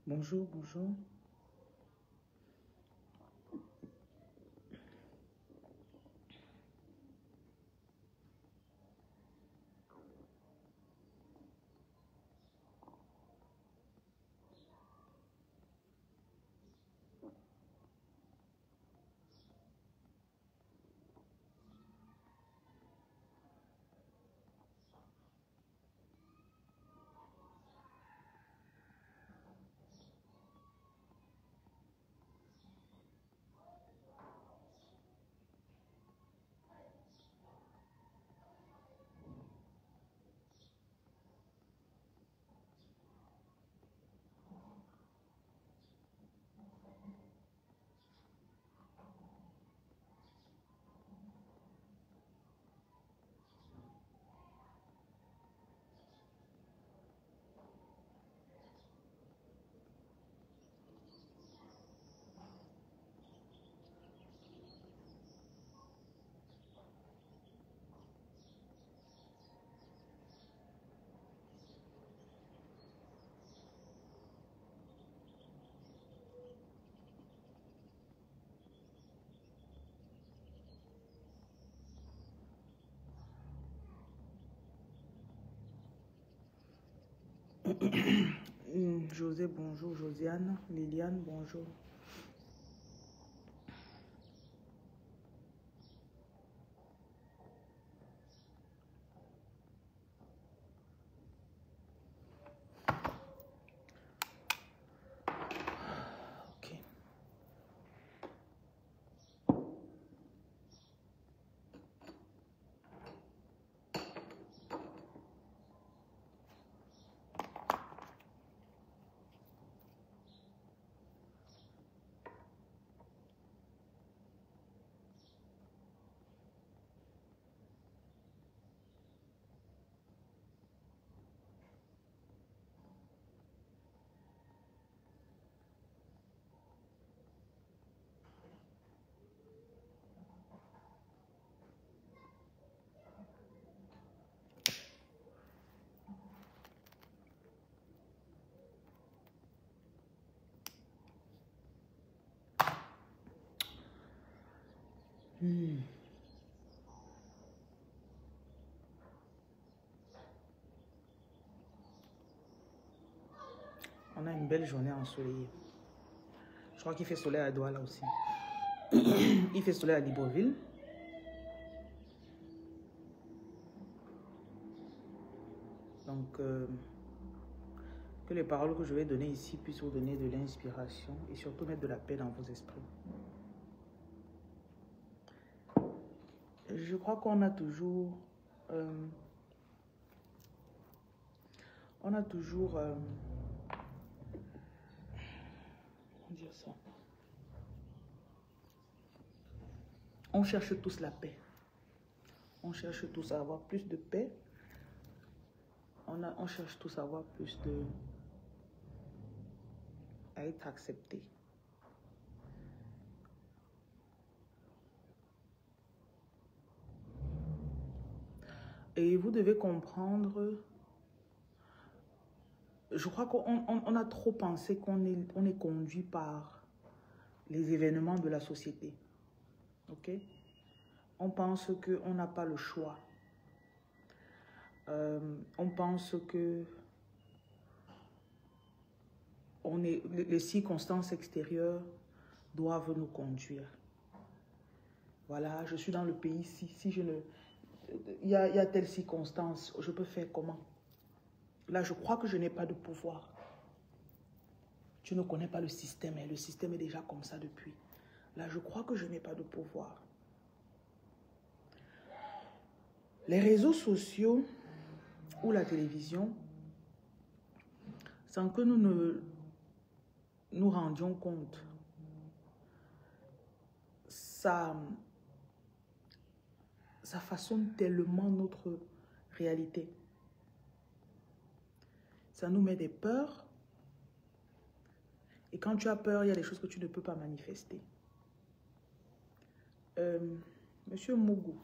Bonjour, bonjour. José, bonjour. Josiane, Liliane, bonjour. Ok. On a une belle journée ensoleillée. Je crois qu'il fait soleil à Douala aussi. Il fait soleil à Libreville. Donc, que les paroles que je vais donner ici puissent vous donner de l'inspiration et surtout mettre de la paix dans vos esprits. Je crois qu'on a toujours... comment dire ça? On cherche tous la paix. On cherche tous à avoir plus de paix. On cherche tous à avoir plus de... à être accepté. Et vous devez comprendre... Je crois qu'on a trop pensé qu'on est conduit par les événements de la société. Ok? On pense qu'on n'a pas le choix. On pense que les circonstances extérieures doivent nous conduire. Voilà, je suis dans le pays, si je ne... Il y a telle circonstance, je peux faire comment? Là, je crois que je n'ai pas de pouvoir. Tu ne connais pas le système, et le système est déjà comme ça depuis. Là, je crois que je n'ai pas de pouvoir. Les réseaux sociaux ou la télévision, sans que nous ne nous rendions compte, ça façonne tellement notre réalité. Ça nous met des peurs. Et quand tu as peur, il y a des choses que tu ne peux pas manifester. Monsieur Mougou,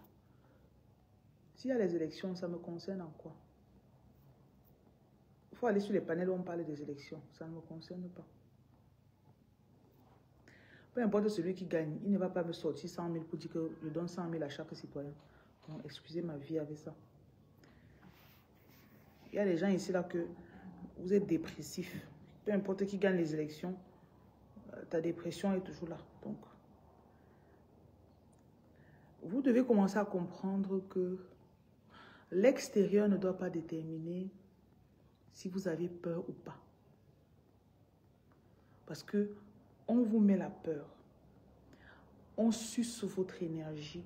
s'il y a les élections, ça me concerne en quoi? Il faut aller sur les panels où on parle des élections. Ça ne me concerne pas. Peu importe celui qui gagne, il ne va pas me sortir 100 000 pour dire que je donne 100 000 à chaque citoyen. Donc, excusez ma vie avec ça. Il y a des gens ici là que vous êtes dépressifs. Peu importe qui gagne les élections, ta dépression est toujours là. Donc, vous devez commencer à comprendre que l'extérieur ne doit pas déterminer si vous avez peur ou pas. Parce que on vous met la peur. On suce votre énergie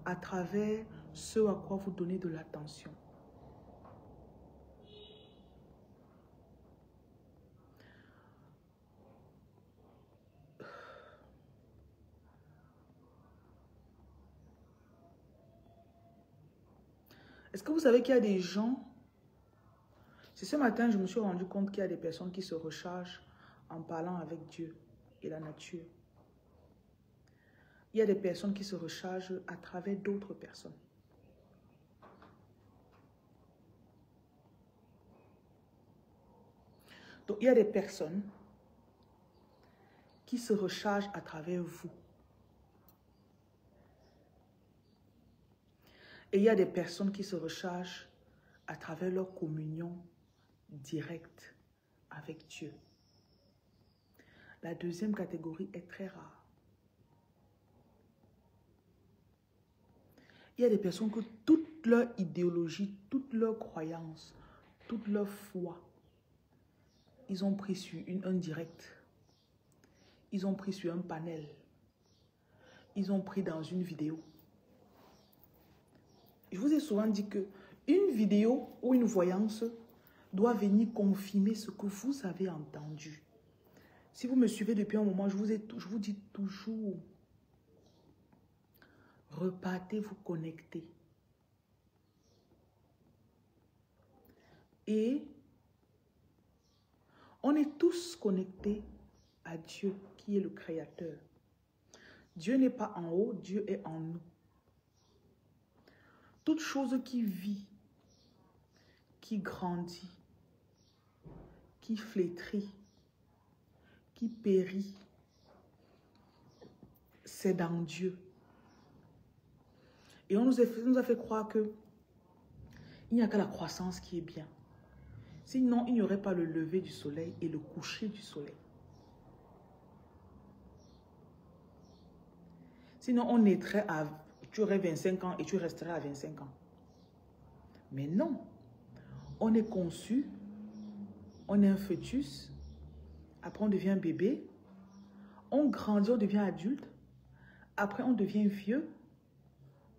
à travers ce à quoi vous donnez de l'attention. Est-ce que vous savez qu'il y a des gens... C'est ce matin, je me suis rendu compte qu'il y a des personnes qui se rechargent en parlant avec Dieu et la nature. Il y a des personnes qui se rechargent à travers d'autres personnes. Donc, il y a des personnes qui se rechargent à travers vous. Et il y a des personnes qui se rechargent à travers leur communion directe avec Dieu. La deuxième catégorie est très rare. Il y a des personnes que toute leur idéologie, toute leur croyance, toute leur foi, ils ont pris sur un direct. Ils ont pris sur un panel. Ils ont pris dans une vidéo. Je vous ai souvent dit que une vidéo ou une voyance doit venir confirmer ce que vous avez entendu. Si vous me suivez depuis un moment, je vous dis toujours, repartez vous connecter. Et on est tous connectés à Dieu qui est le Créateur. Dieu n'est pas en haut, Dieu est en nous. Toute chose qui vit, qui grandit, qui flétrit, qui périt, c'est dans Dieu. Et on nous a fait croire que il n'y a que la croissance qui est bien. Sinon, il n'y aurait pas le lever du soleil et le coucher du soleil. Sinon, on naîtrait à... Tu aurais 25 ans et tu resterais à 25 ans. Mais non. On est conçu, on est un fœtus, après on devient bébé, on grandit, on devient adulte, après on devient vieux.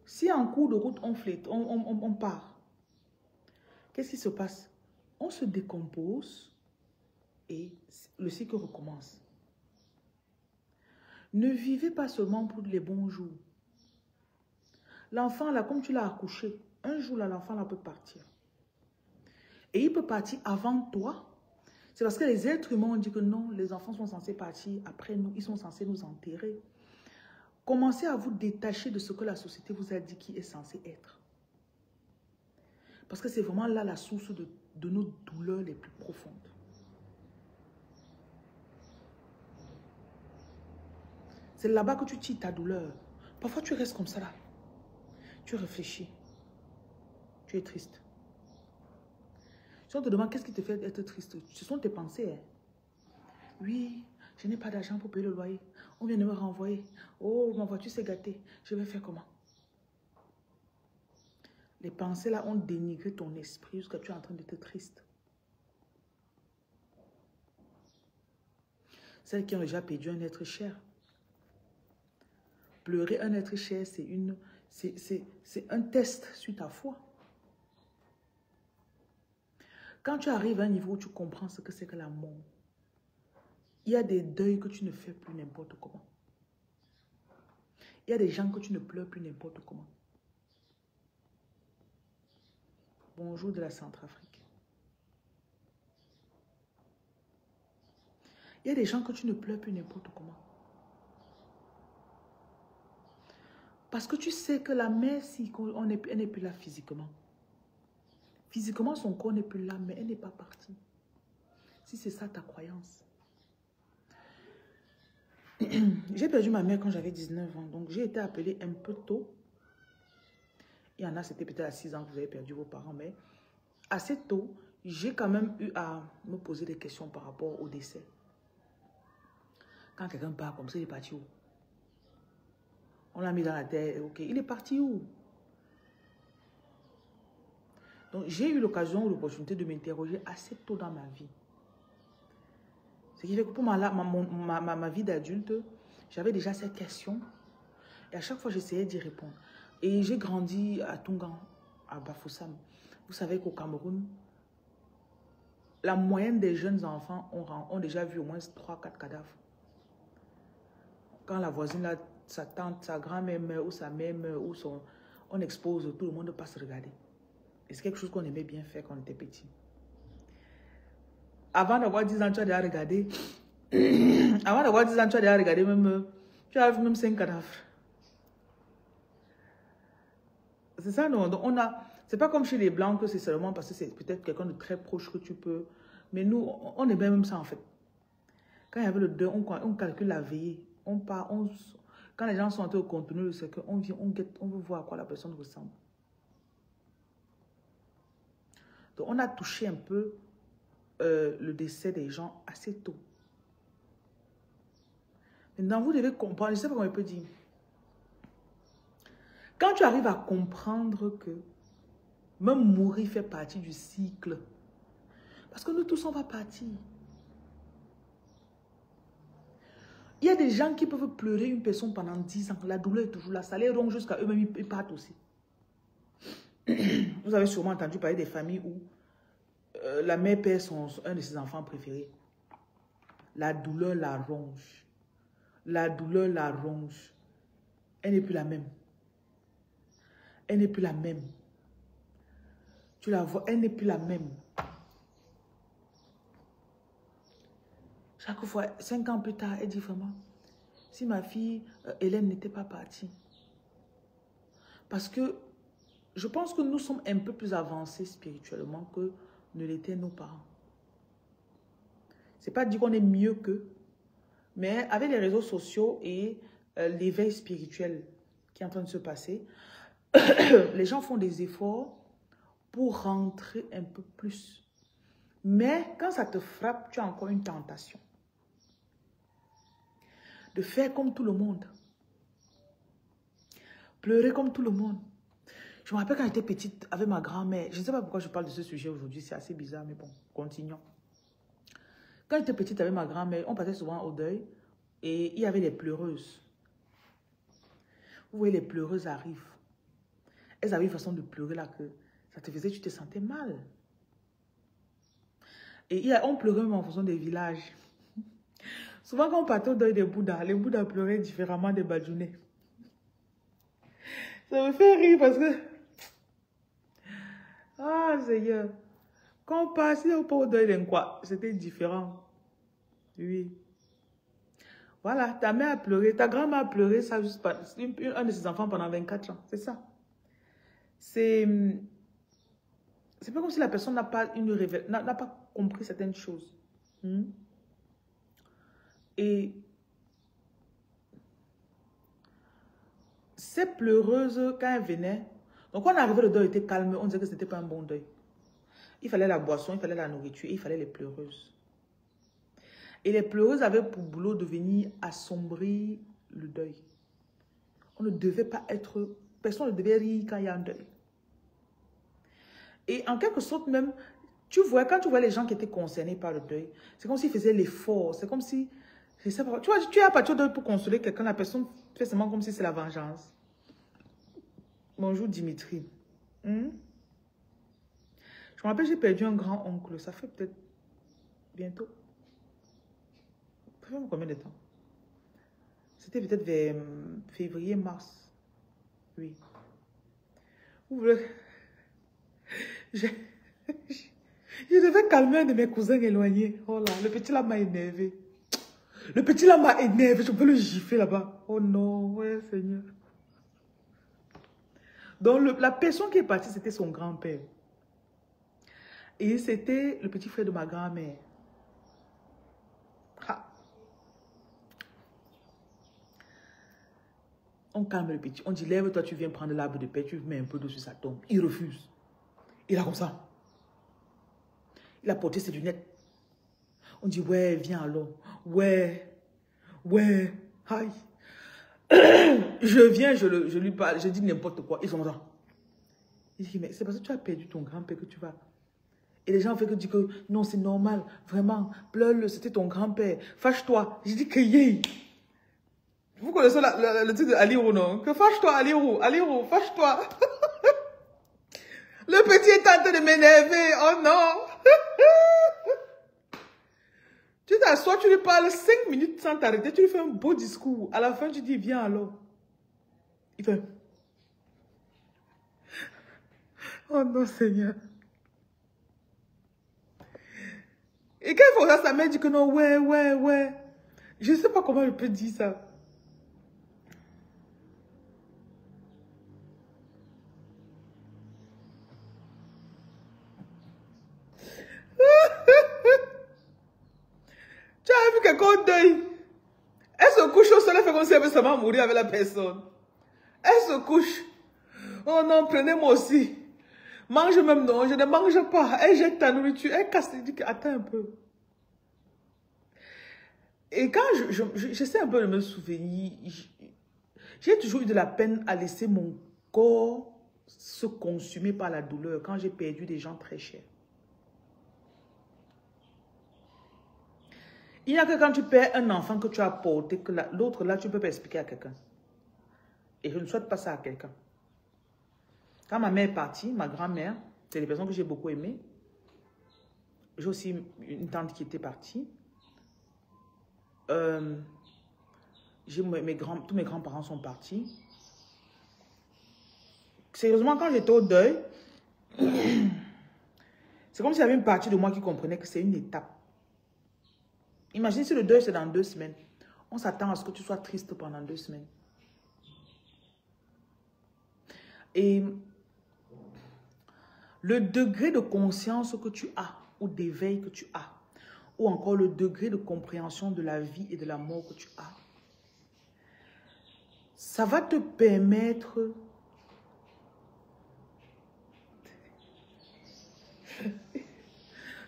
Si en cours de route on flète, on part, qu'est-ce qui se passe? On se décompose et le cycle recommence. Ne vivez pas seulement pour les bons jours. L'enfant là, comme tu l'as accouché, un jour là, l'enfant là peut partir. Et il peut partir avant toi. C'est parce que les êtres humains ont dit que non, les enfants sont censés partir après nous, ils sont censés nous enterrer. Commencez à vous détacher de ce que la société vous a dit qui est censé être. Parce que c'est vraiment là la source de nos douleurs les plus profondes. C'est là-bas que tu tires ta douleur. Parfois tu restes comme ça là. Tu réfléchis. Tu es triste. Si on te demande qu'est-ce qui te fait être triste, ce sont tes pensées. Hein? Oui, je n'ai pas d'argent pour payer le loyer. On vient de me renvoyer. Oh, ma voiture s'est gâtée. Je vais faire comment? Les pensées là ont dénigré ton esprit jusqu'à tu es en train d'être triste. Celles qui ont déjà perdu un être cher. Pleurer un être cher, c'est un test sur ta foi. Quand tu arrives à un niveau où tu comprends ce que c'est que la mort, il y a des deuils que tu ne fais plus n'importe comment. Il y a des gens que tu ne pleures plus n'importe comment. Bonjour de la Centrafrique. Il y a des gens que tu ne pleures plus n'importe comment. Parce que tu sais que la mère, si elle n'est plus là physiquement. Physiquement, son corps n'est plus là, mais elle n'est pas partie. Si c'est ça ta croyance. J'ai perdu ma mère quand j'avais 19 ans. Donc, j'ai été appelée un peu tôt. Il y en a, c'était peut-être à 6 ans que vous avez perdu vos parents. Mais assez tôt, j'ai quand même eu à me poser des questions par rapport au décès. Quand quelqu'un part comme ça, il est parti où? On l'a mis dans la terre. Ok, il est parti où? Donc, j'ai eu l'occasion ou l'opportunité de m'interroger assez tôt dans ma vie. Ce qui fait que pour ma vie d'adulte, j'avais déjà ces questions. Et à chaque fois, j'essayais d'y répondre. Et j'ai grandi à Tungan, à Bafoussam. Vous savez qu'au Cameroun, la moyenne des jeunes enfants ont déjà vu au moins 3-4 cadavres. Quand la voisine, là, sa tante, sa grand-mère meurt, ou sa mère meurt, ou on expose, tout le monde passe regarder. Et c'est quelque chose qu'on aimait bien faire quand on était petit. Avant d'avoir 10 ans, tu as déjà regardé. Avant d'avoir 10 ans, tu as déjà regardé même. Tu as vu même 5 cadavres. C'est ça, non? Donc on a. C'est pas comme chez les Blancs que c'est seulement parce que c'est peut-être quelqu'un de très proche que tu peux. Mais nous, on aimait même ça en fait. Quand il y avait le deuil, on calcule la veillée. On part, quand les gens sont entrés au contenu, c'est qu'on vient, on veut voir à quoi la personne ressemble. Donc on a touché un peu le décès des gens assez tôt. Maintenant, vous devez comprendre, je ne sais pas comment on peut dire. Quand tu arrives à comprendre que même mourir fait partie du cycle, parce que nous tous, on va partir. Il y a des gens qui peuvent pleurer une personne pendant 10 ans. La douleur est toujours là. Ça les ronge jusqu'à eux-mêmes, ils partent aussi. Vous avez sûrement entendu parler des familles où la mère perd un de ses enfants préférés. La douleur la ronge. La douleur la ronge. Elle n'est plus la même. Elle n'est plus la même. Tu la vois, elle n'est plus la même. Chaque fois, 5 ans plus tard, elle dit vraiment, si ma fille Hélène n'était pas partie. Parce que je pense que nous sommes un peu plus avancés spirituellement que ne l'étaient nos parents. Ce n'est pas dire qu'on est mieux qu'eux, mais avec les réseaux sociaux et l'éveil spirituel qui est en train de se passer, les gens font des efforts pour rentrer un peu plus. Mais quand ça te frappe, tu as encore une tentation de faire comme tout le monde. Pleurer comme tout le monde. Je me rappelle quand j'étais petite avec ma grand-mère. Je ne sais pas pourquoi je parle de ce sujet aujourd'hui. C'est assez bizarre, mais bon, continuons. Quand j'étais petite avec ma grand-mère, on passait souvent au deuil et il y avait les pleureuses. Vous voyez, les pleureuses arrivent. Elles avaient une façon de pleurer là que ça te faisait, tu te sentais mal. Et on pleurait même en fonction des villages. Souvent, quand on partait au deuil des Bouddhas, les Bouddhas pleuraient différemment des Badjounais. Ça me fait rire parce que... Ah, Seigneur. Quand on passait au deuil d'un quoi, c'était différent. Oui. Voilà, ta mère a pleuré, ta grand-mère a pleuré, ça juste pas, un de ses enfants pendant 24 ans, c'est ça. C'est pas comme si la personne n'a pas n'a pas compris certaines choses. Et ces pleureuses, quand elles venaient, donc quand on arrivait, le deuil était calme, on disait que ce n'était pas un bon deuil. Il fallait la boisson, il fallait la nourriture, il fallait les pleureuses. Et les pleureuses avaient pour boulot de venir assombrir le deuil. On ne devait pas être... Personne ne devait rire quand il y a un deuil. Et en quelque sorte même, quand tu vois les gens qui étaient concernés par le deuil, c'est comme s'ils faisaient l'effort. C'est comme si... Je sais pas, tu vois, tu es à partir de deuil pour consoler quelqu'un, la personne fait seulement comme si c'est la vengeance. Bonjour Dimitri. Je me rappelle, j'ai perdu un grand-oncle. Ça fait peut-être bientôt. Ça fait combien de temps? C'était peut-être vers février, mars. Oui. Vous voulez... Je devais calmer un de mes cousins éloignés. Oh là, le petit là m'a énervé. Le petit là m'a énervé. Je peux le gifler là-bas. Oh non, ouais, Seigneur. Donc, la personne qui est partie, c'était son grand-père. Et c'était le petit frère de ma grand-mère. On calme le petit. On dit, lève-toi, tu viens prendre l'arbre de paix, tu mets un peu d'eau sur sa tombe. Il refuse. Il a comme ça. Il a porté ses lunettes. On dit, ouais, viens alors. Ouais, aïe. Je viens, je lui parle, je dis n'importe quoi. Ils sont là. Il dit, mais c'est parce que tu as perdu ton grand-père que tu vas. Et les gens disent que non, c'est normal, vraiment, pleure-le, c'était ton grand-père. Fâche-toi. Je dis que yé. Vous connaissez le truc de Aliro, non? Que fâche-toi, Aliro, fâche-toi. Le petit est en train de m'énerver, oh non. Tu t'assois, tu lui parles 5 minutes sans t'arrêter, tu lui fais un beau discours. À la fin, tu dis, viens alors. Il fait, oh non, Seigneur. Et quand il faut ça, sa mère dit que non, ouais. Je ne sais pas comment je peux dire ça. Tu as vu quelqu'un au deuil. Elle se couche au sol, elle fait comme si elle veut seulement mourir avec la personne. Elle se couche. Oh non, prenez-moi aussi. Mange même, non, je ne mange pas. Elle jette ta nourriture, elle casse, elle dit que attends un peu. Et quand j'essaie un peu de me souvenir, j'ai toujours eu de la peine à laisser mon corps se consumer par la douleur quand j'ai perdu des gens très chers. Il n'y a que quand tu perds un enfant que tu as porté, que l'autre là, tu peux pas expliquer à quelqu'un. Et je ne souhaite pas ça à quelqu'un. Quand ma mère est partie, ma grand-mère, c'est des personnes que j'ai beaucoup aimées. J'ai aussi une tante qui était partie. Tous mes grands-parents sont partis. Sérieusement, quand j'étais au deuil, c'est comme s'il y avait une partie de moi qui comprenait que c'est une étape. Imagine si le deuil c'est dans 2 semaines. On s'attend à ce que tu sois triste pendant 2 semaines. Et le degré de conscience que tu as, ou d'éveil que tu as, ou encore le degré de compréhension de la vie et de la mort que tu as, ça va te permettre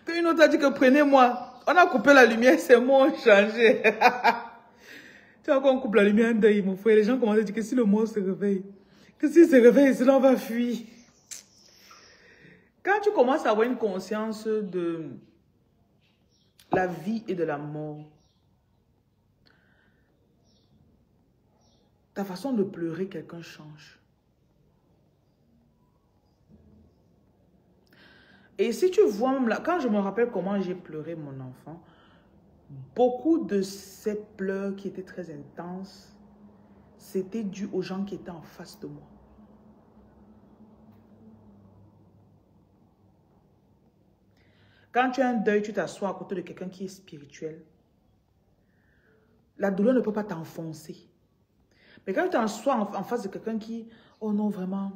qu'une autre a dit que prenez-moi. On a coupé la lumière, c'est moi, changé. Tu vois, quand on coupe la lumière, un deuil, mon frère, les gens commencent à dire que si le mort se réveille, que s'il se réveille, sinon on va fuir. Quand tu commences à avoir une conscience de la vie et de la mort, ta façon de pleurer, quelqu'un change. Et si tu vois, quand je me rappelle comment j'ai pleuré mon enfant, beaucoup de ces pleurs qui étaient très intenses, c'était dû aux gens qui étaient en face de moi. Quand tu as un deuil, tu t'assois à côté de quelqu'un qui est spirituel. La douleur ne peut pas t'enfoncer. Mais quand tu t'assois en face de quelqu'un qui, oh non, vraiment.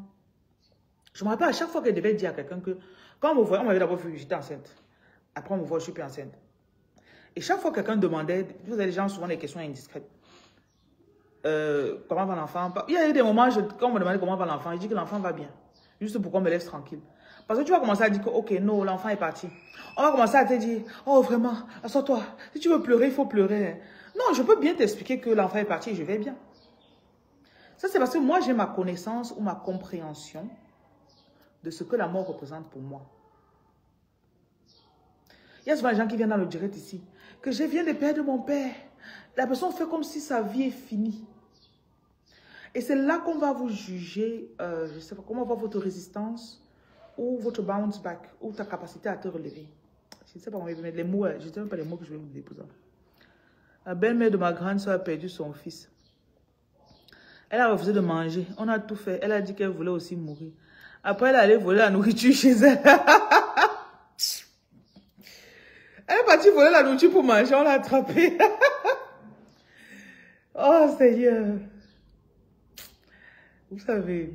Je me rappelle à chaque fois que je devais dire à quelqu'un que, quand on m'avait d'abord vu, j'étais enceinte. Après, on me voit, je ne suis plus enceinte. Et chaque fois que quelqu'un demandait, vous avez des gens souvent des questions indiscrètes. Comment va l'enfant? Il y a eu des moments, quand on me demandait comment va l'enfant, je dis que l'enfant va bien. Juste pour qu'on me laisse tranquille. Parce que tu vas commencer à dire que, ok, non, l'enfant est parti. On va commencer à te dire, oh vraiment, assois-toi. Si tu veux pleurer, il faut pleurer. Non, je peux bien t'expliquer que l'enfant est parti et je vais bien. Ça, c'est parce que moi, j'ai ma connaissance ou ma compréhension de ce que la mort représente pour moi. Il y a souvent des gens qui viennent dans le direct ici, que je viens de perdre mon père. La personne fait comme si sa vie est finie. Et c'est là qu'on va vous juger, je ne sais pas, comment va votre résistance ou votre bounce back, ou ta capacité à te relever. Je ne sais pas comment mettre les mots, je ne sais même pas les mots que je vais vous déposer. La belle-mère de ma grande soeur a perdu son fils. Elle a refusé de manger. On a tout fait. Elle a dit qu'elle voulait aussi mourir. Après, elle est allée voler la nourriture chez elle. Elle est partie voler la nourriture pour manger. On l'a attrapée. Oh, Seigneur. Vous savez.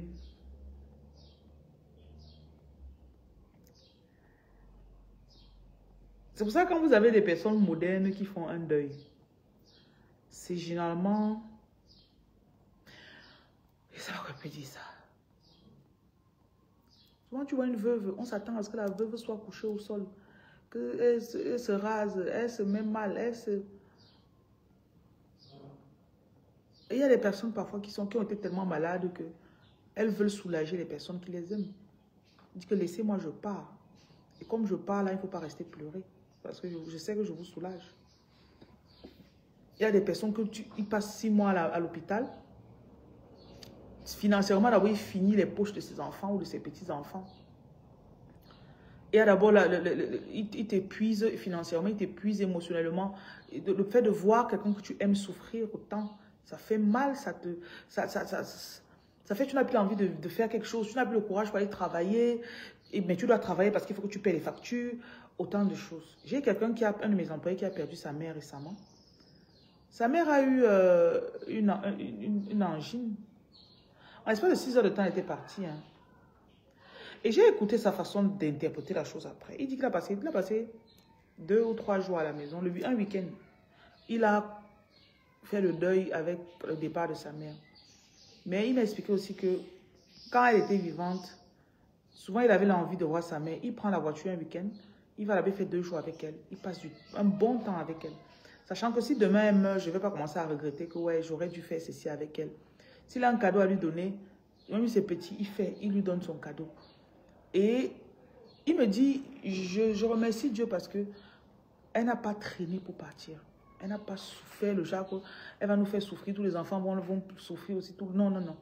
C'est pour ça que quand vous avez des personnes modernes qui font un deuil, c'est généralement... Et ça va qu'on peut dire ça. Souvent, tu vois une veuve, on s'attend à ce que la veuve soit couchée au sol, qu'elle se rase, elle se met mal, elle se... Et il y a des personnes parfois qui ont été tellement malades que elles veulent soulager les personnes qui les aiment. Ils disent que laissez-moi, je pars. Et comme je pars là, il ne faut pas rester pleurer. Parce que je sais que je vous soulage. Il y a des personnes ils passent 6 mois à l'hôpital. Financièrement, d'abord, il finit les poches de ses enfants ou de ses petits-enfants. Et d'abord, il t'épuise financièrement, il t'épuise émotionnellement. Le fait de voir quelqu'un que tu aimes souffrir autant, ça fait mal, ça fait que tu n'as plus envie de faire quelque chose, tu n'as plus le courage pour aller travailler, mais tu dois travailler parce qu'il faut que tu paies les factures, autant de choses. J'ai quelqu'un un de mes employés qui a perdu sa mère récemment. Sa mère a eu une angine. En l'espace de 6 heures de temps, elle était partie. Hein. Et j'ai écouté sa façon d'interpréter la chose après. Il dit qu'il a passé 2 ou 3 jours à la maison, un week-end. Il a fait le deuil avec le départ de sa mère. Mais il m'a expliqué aussi que quand elle était vivante, souvent il avait l'envie de voir sa mère. Il prend la voiture un week-end, il va là-bas faire 2 jours avec elle. Il passe un bon temps avec elle. Sachant que si demain elle meurt, je ne vais pas commencer à regretter que ouais, j'aurais dû faire ceci avec elle. S'il a un cadeau à lui donner, même si c'est petit, il lui donne son cadeau. Et il me dit, je remercie Dieu parce que elle n'a pas traîné pour partir. Elle n'a pas souffert le genre elle va nous faire souffrir, tous les enfants vont souffrir aussi. Non, non, non.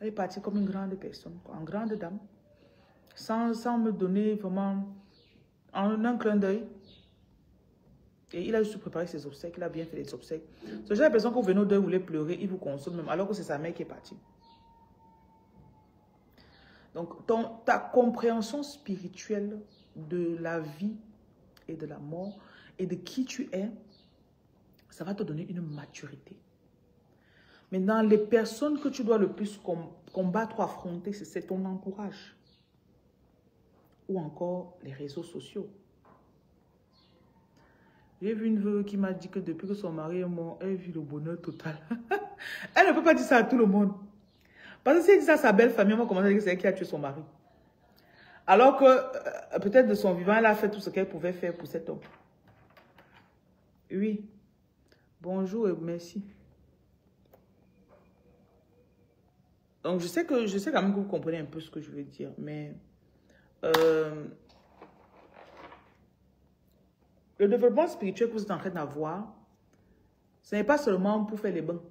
Elle est partie comme une grande personne, une grande dame, sans me donner vraiment en un clin d'œil. Et il a juste préparé ses obsèques, il a bien fait les obsèques. Ce genre de personne que vous venez au deuil, vous voulez pleurer, il vous console même, alors que c'est sa mère qui est partie. Donc, ta compréhension spirituelle de la vie et de la mort et de qui tu es, ça va te donner une maturité. Maintenant, les personnes que tu dois le plus combattre ou affronter, c'est ton entourage. Ou encore les réseaux sociaux. J'ai vu une veuve qui m'a dit que depuis que son mari est mort, elle vit le bonheur total. Elle ne peut pas dire ça à tout le monde. Parce que si elle dit ça à sa belle famille, on va commencer à dire que c'est elle qui a tué son mari. Alors que peut-être de son vivant, elle a fait tout ce qu'elle pouvait faire pour cet homme. Oui. Bonjour et merci. Donc, je sais quand même que vous comprenez un peu ce que je veux dire, mais le développement spirituel que vous êtes en train d'avoir, ce n'est pas seulement pour faire les bains.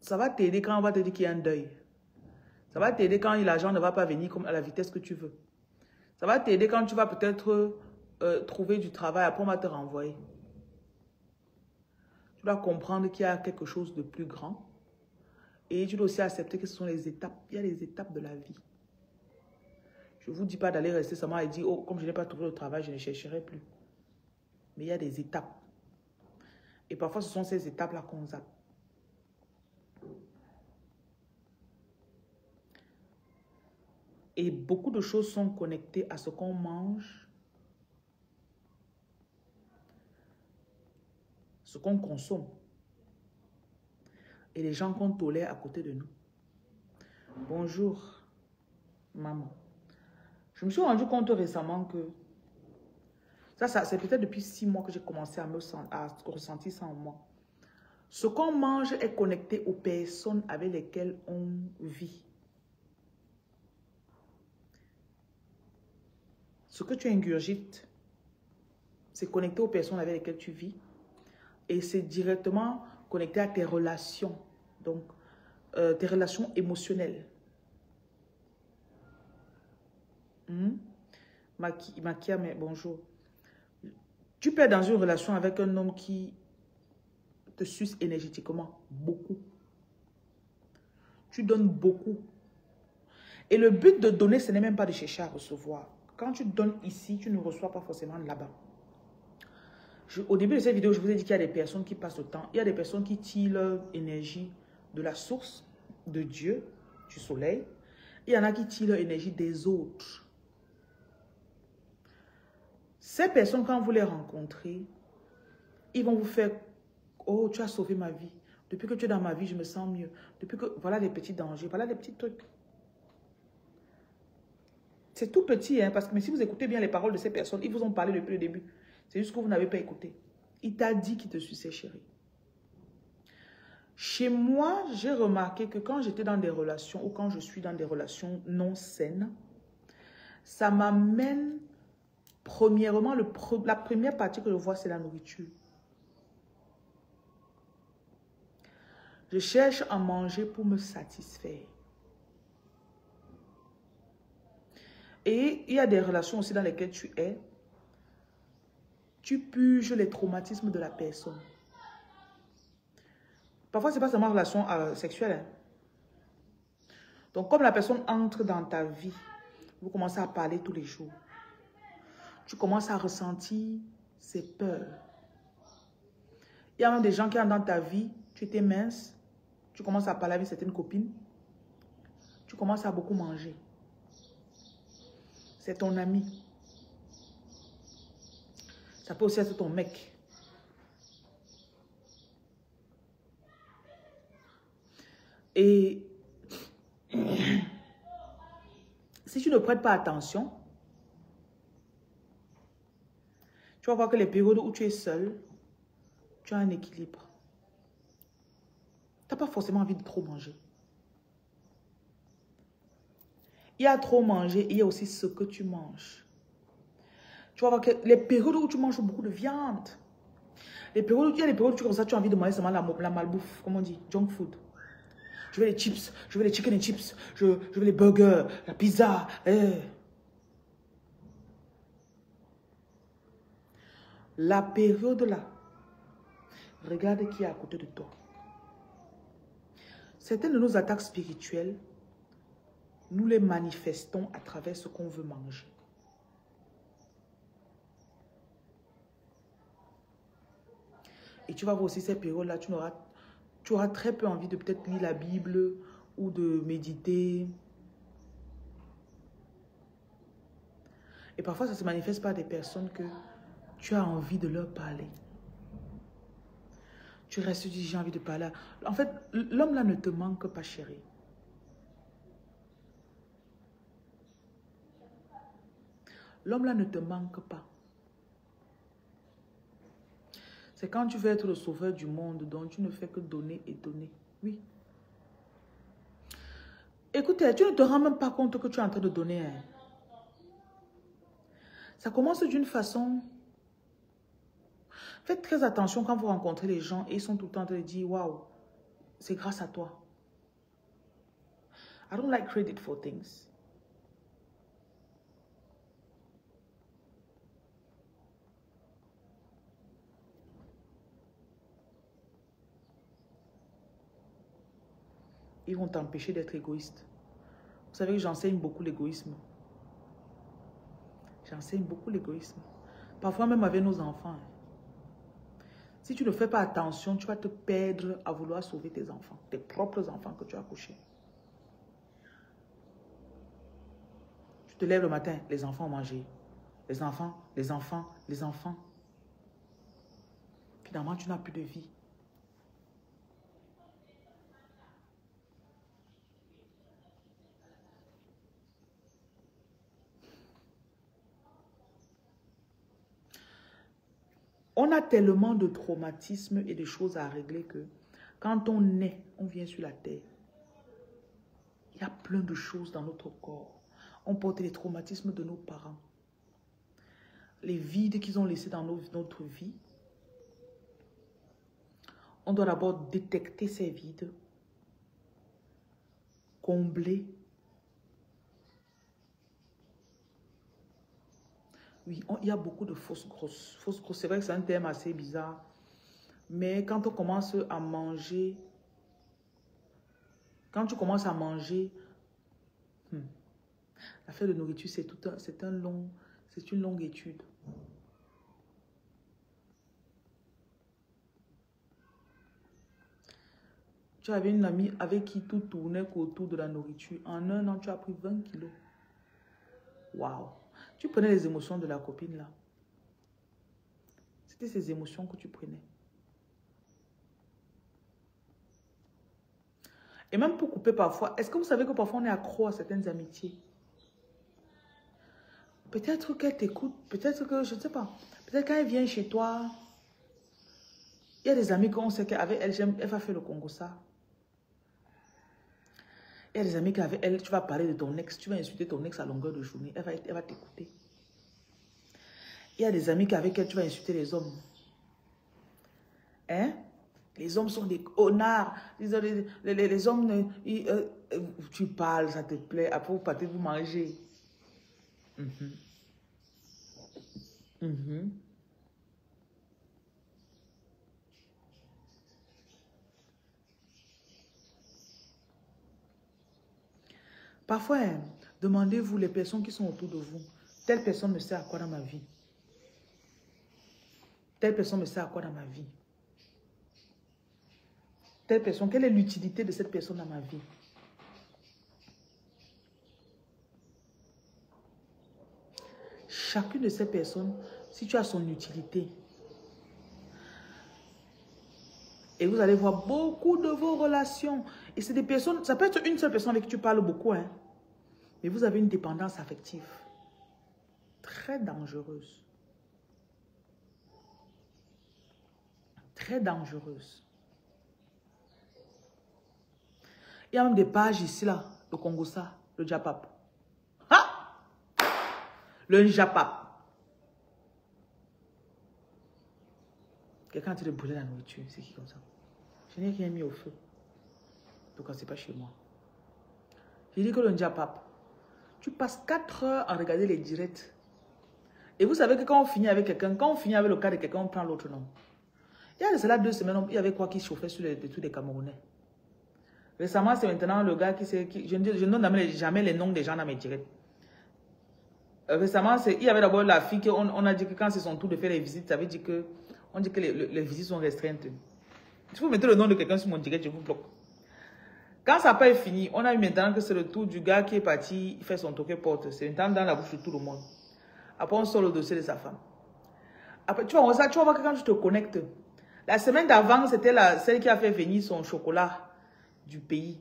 Ça va t'aider quand on va te dire qu'il y a un deuil. Ça va t'aider quand l'argent ne va pas venir comme à la vitesse que tu veux. Ça va t'aider quand tu vas peut-être trouver du travail, après on va te renvoyer. Tu dois comprendre qu'il y a quelque chose de plus grand. Et tu dois aussi accepter que ce sont les étapes. Il y a les étapes de la vie. Je ne vous dis pas d'aller rester seulement et dire, oh, comme je n'ai pas trouvé le travail, je ne chercherai plus. Mais il y a des étapes. Et parfois, ce sont ces étapes-là qu'on zappe. Et beaucoup de choses sont connectées à ce qu'on mange, ce qu'on consomme et les gens qu'on tolère à côté de nous. Bonjour, maman. Je me suis rendu compte récemment que ça c'est peut-être depuis 6 mois que j'ai commencé à ressentir ça en moi. Ce qu'on mange est connecté aux personnes avec lesquelles on vit. Ce que tu ingurgites, c'est connecté aux personnes avec lesquelles tu vis. Et c'est directement connecté à tes relations. Donc, tes relations émotionnelles. Makia, mais bonjour. Tu peux être dans une relation avec un homme qui te suce énergétiquement. Beaucoup. Tu donnes beaucoup. Et le but de donner, ce n'est même pas de chercher à recevoir. Quand tu donnes ici, tu ne reçois pas forcément là-bas. Au début de cette vidéo, je vous ai dit qu'il y a des personnes qui passent le temps. Il y a des personnes qui tirent leur énergie de la source, de Dieu, du soleil. Il y en a qui tirent leur énergie des autres. Ces personnes, quand vous les rencontrez, ils vont vous faire « Oh, tu as sauvé ma vie. Depuis que tu es dans ma vie, je me sens mieux. Depuis que, voilà les petits dangers, voilà les petits trucs. C'est tout petit, hein, parce que mais si vous écoutez bien les paroles de ces personnes, ils vous ont parlé depuis le début. C'est juste que vous n'avez pas écouté. Il t'a dit qu'il te suçait, chérie. Chez moi, j'ai remarqué que quand j'étais dans des relations ou quand je suis dans des relations non saines, ça m'amène, premièrement, la première partie que je vois, c'est la nourriture. Je cherche à manger pour me satisfaire. Et il y a des relations aussi dans lesquelles tu es. Tu purges les traumatismes de la personne. Parfois, ce n'est pas seulement une relation sexuelle. Hein. Donc, comme la personne entre dans ta vie, vous commencez à parler tous les jours. Tu commences à ressentir ses peurs. Il y a même des gens qui entrent dans ta vie, tu étais mince, tu commences à parler avec certaines copines, tu commences à beaucoup manger. C'est ton ami. Ça peut aussi être ton mec. Et si tu ne prêtes pas attention, tu vas voir que les périodes où tu es seul, tu as un équilibre. Tu n'as pas forcément envie de trop manger. Il y a trop manger et il y a aussi ce que tu manges. Tu vas voir que les périodes où tu manges beaucoup de viande, il y a des périodes où tu, comme ça, tu as envie de manger seulement la malbouffe, comme on dit, junk food. Je veux les chips, je veux les chicken and chips, je veux les burgers, la pizza. La période là, regarde qui est à côté de toi. Certaines de nos attaques spirituelles, nous les manifestons à travers ce qu'on veut manger. Et tu vas voir aussi ces périodes-là, tu auras très peu envie de peut-être lire la Bible ou de méditer. Et parfois, ça se manifeste par des personnes que tu as envie de leur parler. Tu restes, tu dis, j'ai envie de parler. En fait, l'homme là ne te manque pas, chérie. L'homme là ne te manque pas. C'est quand tu veux être le sauveur du monde, dont tu ne fais que donner et donner. Oui. Écoutez, tu ne te rends même pas compte que tu es en train de donner. Hein. Ça commence d'une façon... Faites très attention quand vous rencontrez les gens et ils sont tout le temps en train de dire, waouh, c'est grâce à toi. I don't like credit for things. Ils vont t'empêcher d'être égoïste. Vous savez que j'enseigne beaucoup l'égoïsme. J'enseigne beaucoup l'égoïsme. Parfois même avec nos enfants. Si tu ne fais pas attention, tu vas te perdre à vouloir sauver tes enfants. Tes propres enfants que tu as accouchés. Tu te lèves le matin, les enfants ont mangé. Les enfants, les enfants, les enfants. Finalement, tu n'as plus de vie. On a tellement de traumatismes et de choses à régler que quand on naît, on vient sur la terre. Il y a plein de choses dans notre corps. On porte les traumatismes de nos parents. Les vides qu'ils ont laissés dans notre vie. On doit d'abord détecter ces vides, combler. Oui, il y a beaucoup de fausses grosses. Fausses grosses, c'est vrai que c'est un terme assez bizarre. Mais quand on commence à manger, quand tu commences à manger, l'affaire de nourriture, c'est une longue étude. Tu avais une amie avec qui tout tournait autour de la nourriture. En un an, tu as pris 20 kilos. Waouh! Tu prenais les émotions de la copine là. C'était ces émotions que tu prenais. Et même pour couper parfois, est-ce que vous savez que parfois on est accro à certaines amitiés? Peut-être qu'elle t'écoute, peut-être que, je ne sais pas, peut-être quand elle vient chez toi, il y a des amis qu'on sait qu'avec elle, elle va faire le Congo ça. Il y a des amis qu'avec elle, tu vas parler de ton ex, tu vas insulter ton ex à longueur de journée, elle va t'écouter. Il y a des amis qu'avec elle, tu vas insulter les hommes. Hein? Les hommes sont des connards. Les hommes, tu parles, ça te plaît. Après, vous partez, vous mangez. Mhm. Mhm. Parfois, hein, demandez-vous les personnes qui sont autour de vous. Telle personne me sert à quoi dans ma vie? Telle personne me sert à quoi dans ma vie? Telle personne, quelle est l'utilité de cette personne dans ma vie? Chacune de ces personnes, si tu as son utilité, et vous allez voir beaucoup de vos relations. Et c'est des personnes, ça peut être une seule personne avec qui tu parles beaucoup, hein. Mais vous avez une dépendance affective très dangereuse. Très dangereuse. Il y a même des pages ici, là, le Congossa, le Japap. Ah! Le Japap. Quelqu'un a dit de brûler la nourriture, c'est qui comme ça? Je n'ai rien mis au feu. Donc, c'est pas chez moi. J'ai dit que le Japap, tu passes 4 heures à regarder les directs. Et vous savez que quand on finit avec quelqu'un, quand on finit avec le cas de quelqu'un, on prend l'autre nom. Il y a de cela 2 semaines, il y avait quoi qui chauffait sur les trucs des Camerounais. Récemment, c'est maintenant le gars je ne donne jamais les noms des gens dans mes directs. Récemment, il y avait d'abord la fille on a dit que quand c'est son tour de faire les visites, ça veut dire que on dit que les visites sont restreintes. Si vous mettez le nom de quelqu'un sur mon direct, je vous bloque. Quand ça n'a pas fini, on a eu maintenant que c'est le tour du gars qui est parti, il fait son toque porte. C'est maintenant dans la bouche de tout le monde. Après, on sort le dossier de sa femme. Après, tu vas voir que quand tu te connectes, la semaine d'avant, c'était celle qui a fait venir son chocolat du pays.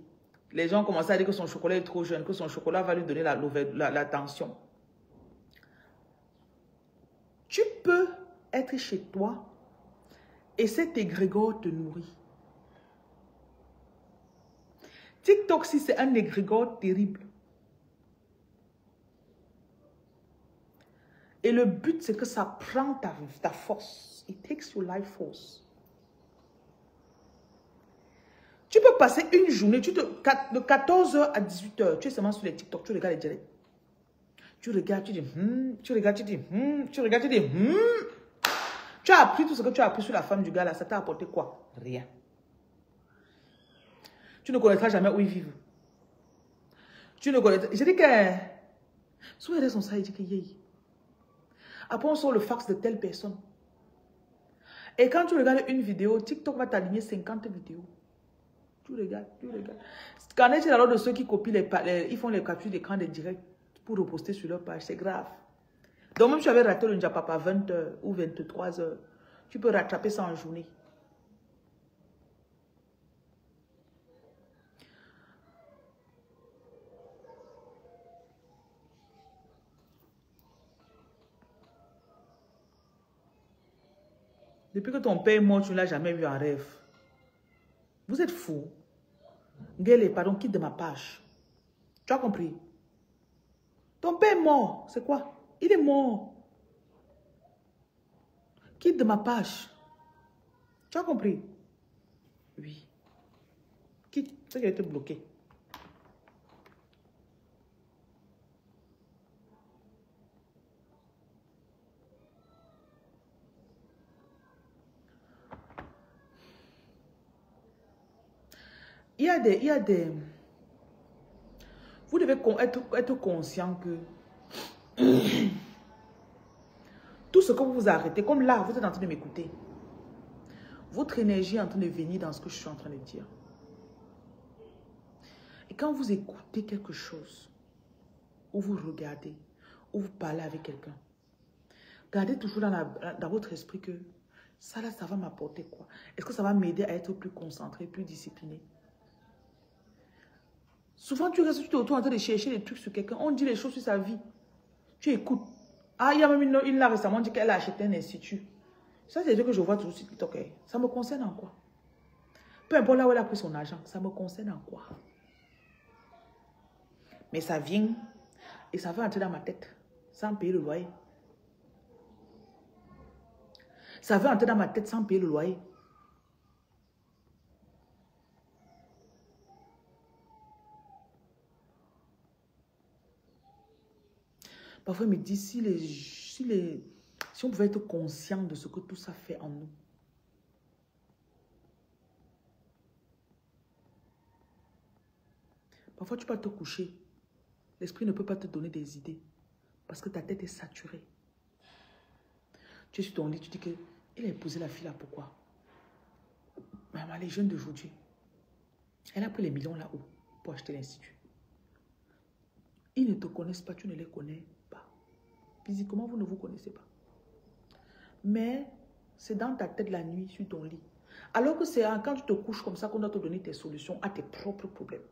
Les gens commençaient à dire que son chocolat est trop jeune, que son chocolat va lui donner l'attention. Tu peux être chez toi et cet égrégore te nourrit. TikTok, si c'est un égrégore terrible. Et le but, c'est que ça prend ta force. It takes your life force. Tu peux passer une journée, de 14h à 18h, tu es seulement sur les TikTok, tu regardes les directs. Tu regardes, tu dis, tu regardes, tu dis, tu regardes, tu dis, Tu as appris tout ce que tu as appris sur la femme du gars là, ça t'a apporté quoi? Rien. Tu ne connaîtras jamais où ils vivent. Tu ne connaîtras... Je dis que... Souvent, ils sont ça, ils disent que yé. Après, on sort le fax de telle personne. Et quand tu regardes une vidéo, TikTok va t'aligner 50 vidéos. Tu regardes, tu regardes. Qu'en est-il alors de ceux qui copient ils font les captures d'écran des directs pour reposter sur leur page? C'est grave. Donc, même si tu avais raté le Njapap à 20h ou 23h, tu peux rattraper ça en journée. Depuis que ton père est mort, tu ne l'as jamais vu en rêve. Vous êtes fou. Gueule, pardon, quitte de ma page. Tu as compris? Ton père est mort. C'est quoi? Il est mort. Quitte de ma page. Tu as compris? Oui. Quitte. C'est qu'il a été bloqué. Il y a des... Vous devez être conscient que tout ce que vous vous arrêtez, comme là, vous êtes en train de m'écouter. Votre énergie est en train de venir dans ce que je suis en train de dire. Et quand vous écoutez quelque chose, ou vous regardez, ou vous parlez avec quelqu'un, gardez toujours dans votre esprit que ça là, ça va m'apporter quoi? Est-ce que ça va m'aider à être plus concentré, plus discipliné? Souvent, tu restes tout autour en train de chercher des trucs sur quelqu'un. On dit les choses sur sa vie. Tu écoutes. Ah, il y a même une là récemment dit qu'elle a acheté un institut. Ça, c'est des trucs que je vois toujours sur TikTok. Ça me concerne en quoi? Peu importe là où elle a pris son argent, ça me concerne en quoi? Mais ça vient et ça va entrer dans ma tête sans payer le loyer. Ça va entrer dans ma tête sans payer le loyer. Parfois, il me dit, si on pouvait être conscient de ce que tout ça fait en nous. Parfois, tu peux te coucher. L'esprit ne peut pas te donner des idées. Parce que ta tête est saturée. Tu es sur ton lit, tu dis qu'il a épousé la fille là, pourquoi? Maman, les jeunes d'aujourd'hui. Elle a pris les millions là-haut pour acheter l'institut. Ils ne te connaissent pas, tu ne les connais pas. Physiquement, vous ne vous connaissez pas. Mais c'est dans ta tête la nuit, sur ton lit. Alors que c'est quand tu te couches comme ça qu'on doit te donner tes solutions à tes propres problèmes.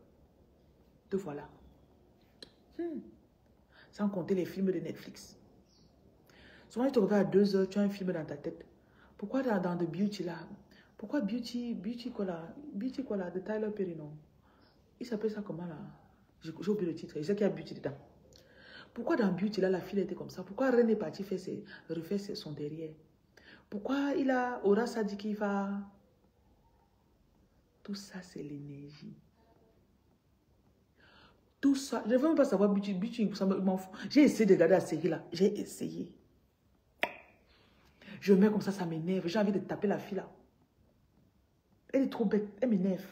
Te voilà. Sans compter les films de Netflix. Souvent, tu te regardes à 2 heures, tu as un film dans ta tête. Pourquoi dans The Beauty là? Pourquoi Beauty quoi là? Beauty quoi là? De Tyler Perry, non? Il s'appelle ça comment là? J'ai oublié le titre. Je sais qu'il y a Beauty dedans. Pourquoi dans Beauty là, la fille était comme ça? Pourquoi René est parti refaire son derrière? Pourquoi il a Horace a dit qu'il va... Tout ça, c'est l'énergie. Tout ça, je ne veux même pas savoir Beauty, ça m'en fout. J'ai essayé de regarder la série là. J'ai essayé. Je mets comme ça m'énerve. J'ai envie de taper la fille là. Elle est trop bête, elle m'énerve.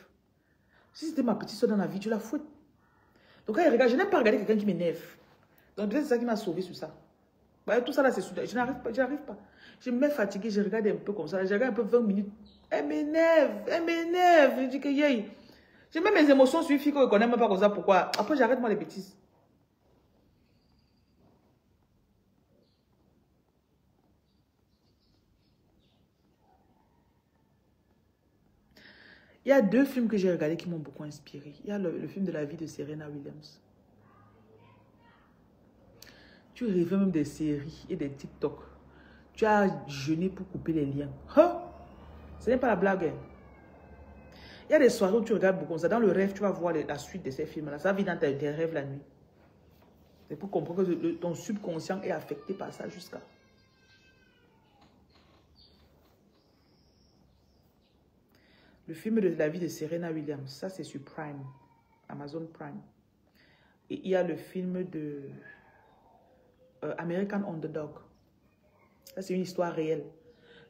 Si c'était ma petite soeur dans la vie, tu la fouettes. Donc quand elle regarde, je n'aime pas regarder quelqu'un qui m'énerve. Donc c'est ça qui m'a sauvé sur ça. Bah, tout ça là, c'est soudain. Je n'arrive pas. Je me mets fatiguée, je regarde un peu comme ça. Je regarde un peu 20 minutes. Elle m'énerve. Je dis que yay. J'ai même mes émotions sur une fille que je ne connais même pas comme ça. Pourquoi? Après, j'arrête moi les bêtises. Il y a 2 films que j'ai regardés qui m'ont beaucoup inspiré. Il y a le film de la vie de Serena Williams. Tu rêves même des séries et des TikTok. Tu as jeûné pour couper les liens. Hein? Ce n'est pas la blague. Il y a des soirées où tu regardes beaucoup comme ça. Dans le rêve, tu vas voir la suite de ces films-là. Ça vit dans tes rêves la nuit. C'est pour comprendre que ton subconscient est affecté par ça jusqu'à... Le film de la vie de Serena Williams, ça c'est sur Prime, Amazon Prime. Et il y a le film de American Underdog. Ça c'est une histoire réelle.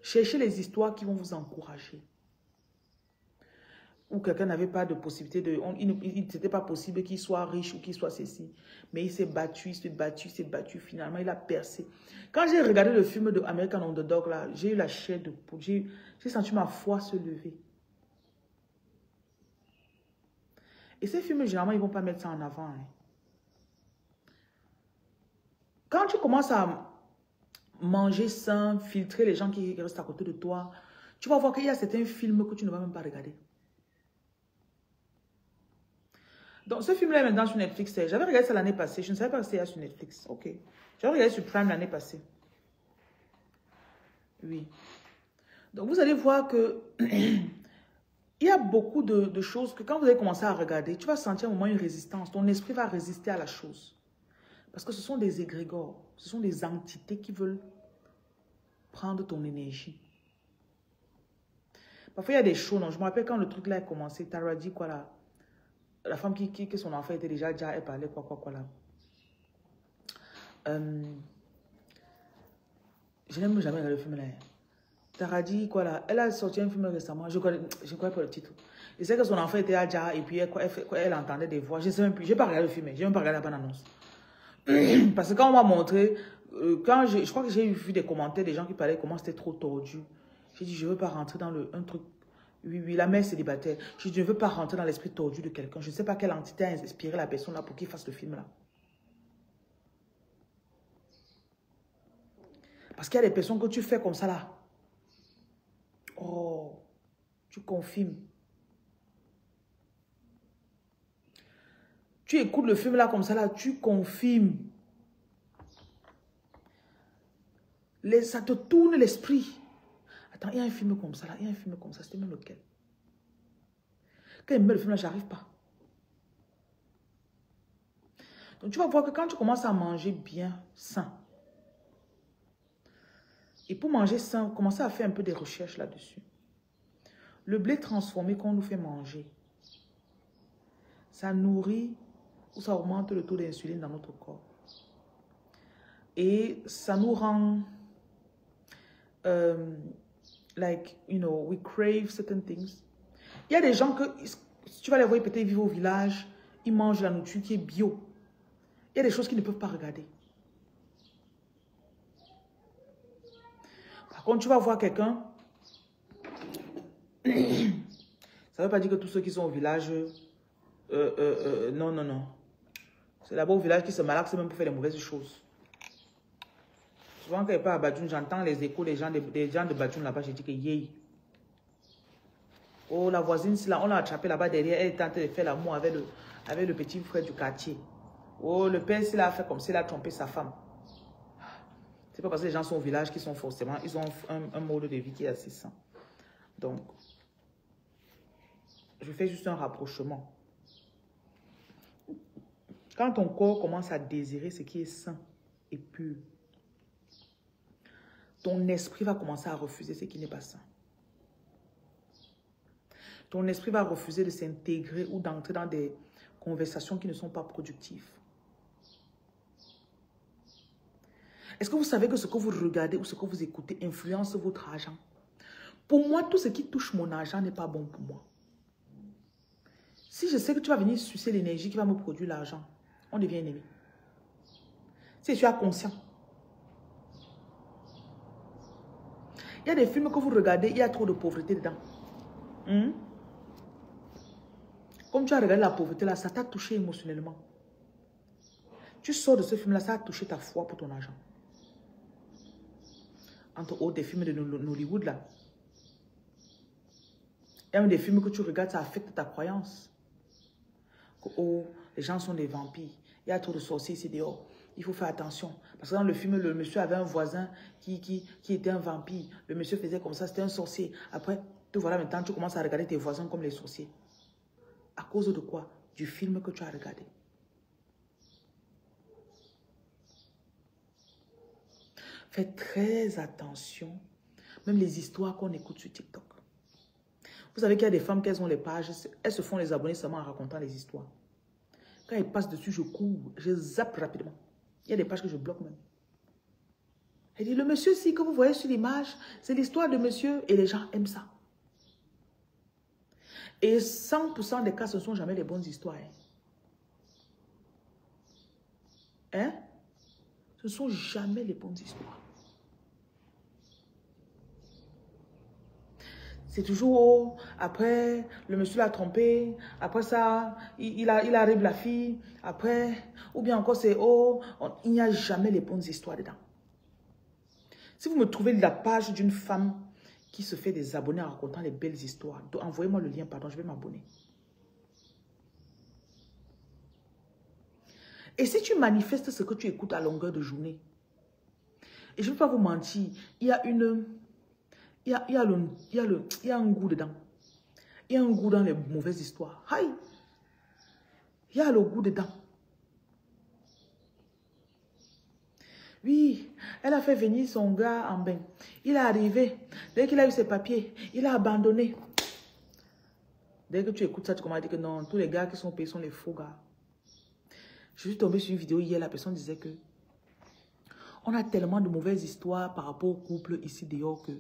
Cherchez les histoires qui vont vous encourager. Où quelqu'un n'avait pas de possibilité de... C'était pas possible qu'il soit riche ou qu'il soit ceci. Mais il s'est battu, finalement il a percé. Quand j'ai regardé le film de American Underdog là, j'ai eu la chair de poule. J'ai senti ma foi se lever. Et ces films, généralement, ils ne vont pas mettre ça en avant. Hein. Quand tu commences à manger sain, filtrer les gens qui restent à côté de toi, tu vas voir qu'il y a certains films que tu ne vas même pas regarder. Donc, ce film-là est maintenant sur Netflix. J'avais regardé ça l'année passée. Je ne savais pas que c'était sur Netflix. Ok. J'avais regardé sur Prime l'année passée. Oui. Donc, vous allez voir que... Il y a beaucoup de choses que quand vous allez commencer à regarder, tu vas sentir à un moment une résistance. Ton esprit va résister à la chose. Parce que ce sont des égrégores. Ce sont des entités qui veulent prendre ton énergie. Parfois, il y a des choses. Non? Je me rappelle quand le truc là a commencé. Tara dit quoi là? La femme que son enfant était déjà, elle parlait quoi là. Je n'aime jamais regarder le film là. Tara dit quoi là? Elle a sorti un film récemment. Je ne connais pas le titre. Je sais que son enfant était à Dja et puis elle entendait des voix. Je ne sais même plus. Je n'ai pas regardé le film. Je n'ai même pas regardé la bande-annonce. Parce que quand on m'a montré, je crois que j'ai vu des commentaires des gens qui parlaient comment c'était trop tordu. J'ai dit, je ne veux pas rentrer dans un truc. Oui, la mère célibataire. J'ai dit, je ne veux pas rentrer dans l'esprit tordu de quelqu'un. Je ne sais pas quelle entité a inspiré la personne là pour qu'il fasse le film là. Parce qu'il y a des personnes que tu fais comme ça là. Oh, tu confirmes. Tu écoutes le film là comme ça, là, tu confirmes. Ça te tourne l'esprit. Attends, il y a un film comme ça là, il y a un film comme ça, c'était même lequel? Quand il me met le film là, j'arrive pas. Donc tu vas voir que quand tu commences à manger bien, sain, et pour manger sain, commencer à faire un peu des recherches là-dessus. Le blé transformé qu'on nous fait manger, ça nourrit ou ça augmente le taux d'insuline dans notre corps. Et ça nous rend, like, you know, we crave certain things. Il y a des gens que, si tu vas les voir peut-être vivre au village, ils mangent la nourriture qui est bio. Il y a des choses qu'ils ne peuvent pas regarder. Par contre, tu vas voir quelqu'un, ça ne veut pas dire que tous ceux qui sont au village, non, non, non. C'est là-bas au village qui se malaxent même pour faire des mauvaises choses. Souvent, quand il part à Badjoun, j'entends les échos des gens de Badjoun là-bas, je dis que yé. Oh, la voisine, là, on l'a attrapée là-bas derrière, elle est en train de faire l'amour avec le petit frère du quartier. Oh, le père, s'il a fait comme s'il a trompé sa femme. C'est pas parce que les gens sont au village qu'ils sont forcément, ils ont un mode de vie qui est assez sain. Donc, je fais juste un rapprochement. Quand ton corps commence à désirer ce qui est sain et pur, ton esprit va commencer à refuser ce qui n'est pas sain. Ton esprit va refuser de s'intégrer ou d'entrer dans des conversations qui ne sont pas productives. Est-ce que vous savez que ce que vous regardez ou ce que vous écoutez influence votre argent? Pour moi, tout ce qui touche mon argent n'est pas bon pour moi. Si je sais que tu vas venir sucer l'énergie qui va me produire l'argent, on devient ennemi. Si je suis conscient. Il y a des films que vous regardez, il y a trop de pauvreté dedans. Comme tu as regardé la pauvreté là, ça t'a touché émotionnellement. Tu sors de ce film là, ça a touché ta foi pour ton argent. Entre autres, des films de Nollywood là. Il y a même des films que tu regardes, ça affecte ta croyance. Que, oh, les gens sont des vampires. Il y a trop de sorciers ici dehors. Il faut faire attention. Parce que dans le film, le monsieur avait un voisin qui était un vampire. Le monsieur faisait comme ça, c'était un sorcier. Après, te voilà maintenant, tu commences à regarder tes voisins comme les sorciers. À cause de quoi? Du film que tu as regardé. Faites très attention. Même les histoires qu'on écoute sur TikTok. Vous savez qu'il y a des femmes qui ont les pages, elles se font les abonnés seulement en racontant les histoires. Quand elles passent dessus, je cours, je zappe rapidement. Il y a des pages que je bloque même. Elle dit, le monsieur ci que vous voyez sur l'image, c'est l'histoire de monsieur et les gens aiment ça. Et 100% des cas, ce ne sont jamais les bonnes histoires. Hein? Ce ne sont jamais les bonnes histoires. C'est toujours, oh, après, le monsieur l'a trompé, après ça, il arrive la fille, après, ou bien encore c'est, oh, il n'y a jamais les bonnes histoires dedans. Si vous me trouvez la page d'une femme qui se fait des abonnés en racontant les belles histoires, envoyez-moi le lien, pardon, je vais m'abonner. Et si tu manifestes ce que tu écoutes à longueur de journée, et je ne vais pas vous mentir, il y a un goût dedans. Il y a un goût dans les mauvaises histoires. Aïe! Il y a le goût dedans. Oui, elle a fait venir son gars en bain. Il est arrivé. Dès qu'il a eu ses papiers, il a abandonné. Dès que tu écoutes ça, tu commences à dire que non, tous les gars qui sont payés sont les faux gars. Je suis tombée sur une vidéo hier, la personne disait que on a tellement de mauvaises histoires par rapport au couple ici dehors que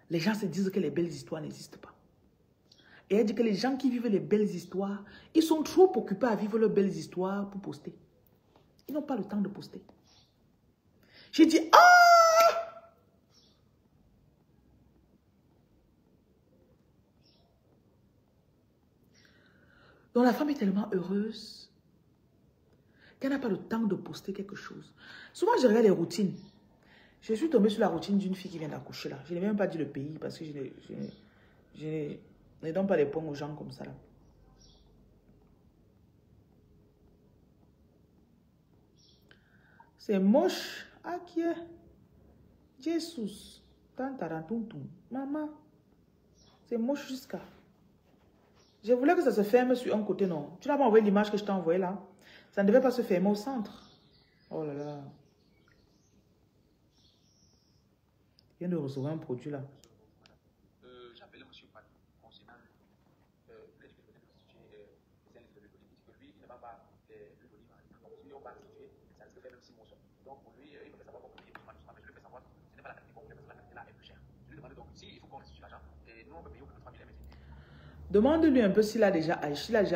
les gens se disent que les belles histoires n'existent pas. Et elle dit que les gens qui vivent les belles histoires, ils sont trop occupés à vivre leurs belles histoires pour poster. Ils n'ont pas le temps de poster. J'ai dit, ah! Donc la femme est tellement heureuse qu'elle n'a pas le temps de poster quelque chose. Souvent, je regarde les routines. Je suis tombée sur la routine d'une fille qui vient d'accoucher là. Je n'ai même pas dit le pays parce que je ne donne pas les points aux gens comme ça là. C'est moche. Ah, qui est? Jesus. Maman. C'est moche jusqu'à. Je voulais que ça se ferme sur un côté, non. Tu n'as pas envoyé l'image que je t'ai envoyée là. Ça ne devait pas se fermer au centre. Oh là là. Je viens de recevoir un produit là. J'ai appelé monsieur Pat concernant le difficulté de constituer les services de l'économie. Que lui, il ne va pas le donner. Donc, si on va constituer, ça risque de faire même 6 mois. Donc, pour lui, il veut savoir comment payer doucement, mais je lui fais savoir, ce n'est pas la qualité qu'on voulait, parce que la qualité là est plus chère. Je lui demande donc s'il faut qu'on restitue l'argent, et nous on peut payer au bout de 3 000 MSI. Demande-lui un peu s'il a déjà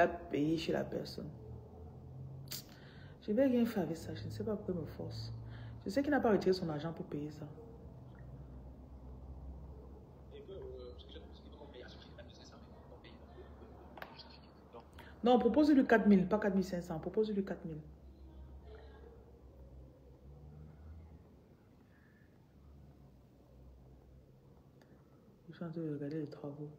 payé chez la personne. Je vais rien faire avec ça. Je ne sais pas pourquoi il me force. Je sais qu'il n'a pas retiré son argent pour payer ça. Non, propose-lui 4 000, pas 4 500. Propose-lui 4 000. Je suis en train de regarder les travaux.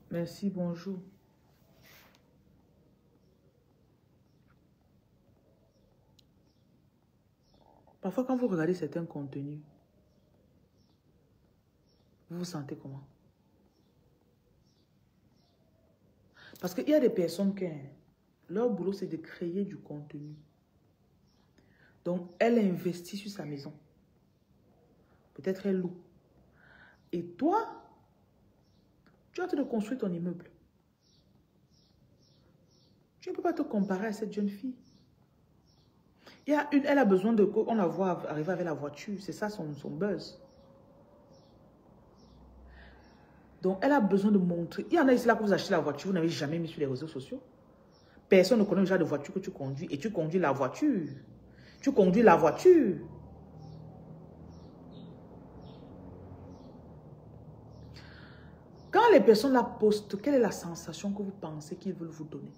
Merci, bonjour. Parfois, quand vous regardez certains contenus, vous vous sentez comment? Parce qu'il y a des personnes qui, leur boulot, c'est de créer du contenu. Donc, elle investit sur sa maison. Peut-être elle loue. Et toi, tu es en train de construire ton immeuble. Tu ne peux pas te comparer à cette jeune fille. Il y a une, elle a besoin de... On la voit arriver avec la voiture. C'est ça son buzz. Donc, elle a besoin de montrer. Il y en a ici là que vous achetez la voiture, vous n'avez jamais mis sur les réseaux sociaux. Personne ne connaît le genre de voiture que tu conduis. Et tu conduis la voiture. Tu conduis la voiture. Quand les personnes la postent, quelle est la sensation que vous pensez qu'ils veulent vous donner?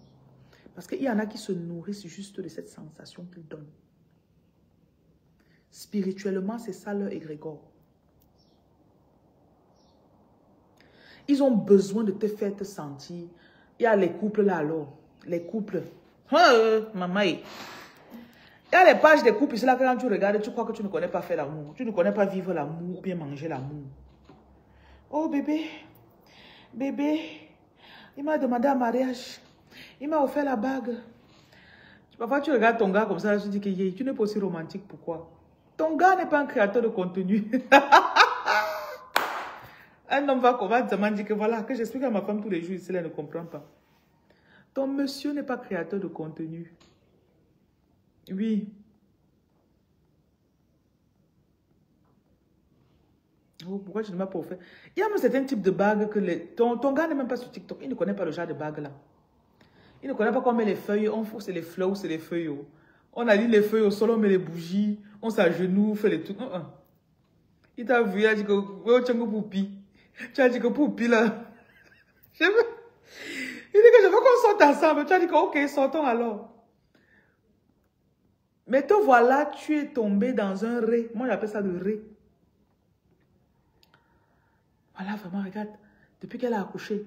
Parce qu'il y en a qui se nourrissent juste de cette sensation qu'ils donnent. Spirituellement, c'est ça leur égrégore. Ils ont besoin de te faire te sentir. Il y a les couples là alors. Les couples. Maman. Il y a les pages des couples ici là que quand tu regardes, tu crois que tu ne connais pas faire l'amour. Tu ne connais pas vivre l'amour ou bien manger l'amour. Oh bébé. Bébé. Il m'a demandé un mariage. Il m'a offert la bague. Parfois, tu regardes ton gars comme ça, tu dis que tu n'es pas aussi romantique. Pourquoi? Ton gars n'est pas un créateur de contenu. Un homme va dire que voilà, que j'explique à ma femme tous les jours, ici, elle ne comprend pas. Ton monsieur n'est pas créateur de contenu. Oui. Oh, pourquoi tu ne m'as pas offert? Il y a même certains types de bagues que ton gars n'est même pas sur TikTok. Il ne connaît pas le genre de bague là. Il ne connaît pas comment on met les feuilles. On fout, c'est les fleurs ou c'est les feuilles. On a dit les feuilles au sol, on met les bougies. On s'agenouille, on fait les trucs. Il t'a vu, il a dit que oh, tu as dit poupi. Tu as dit que poupi là. Il dit que je veux qu'on sorte ensemble. Tu as dit que ok, sortons alors. Mais te voilà, tu es tombé dans un ré. Moi, j'appelle ça le ré. Voilà, vraiment, regarde. Depuis qu'elle a accouché.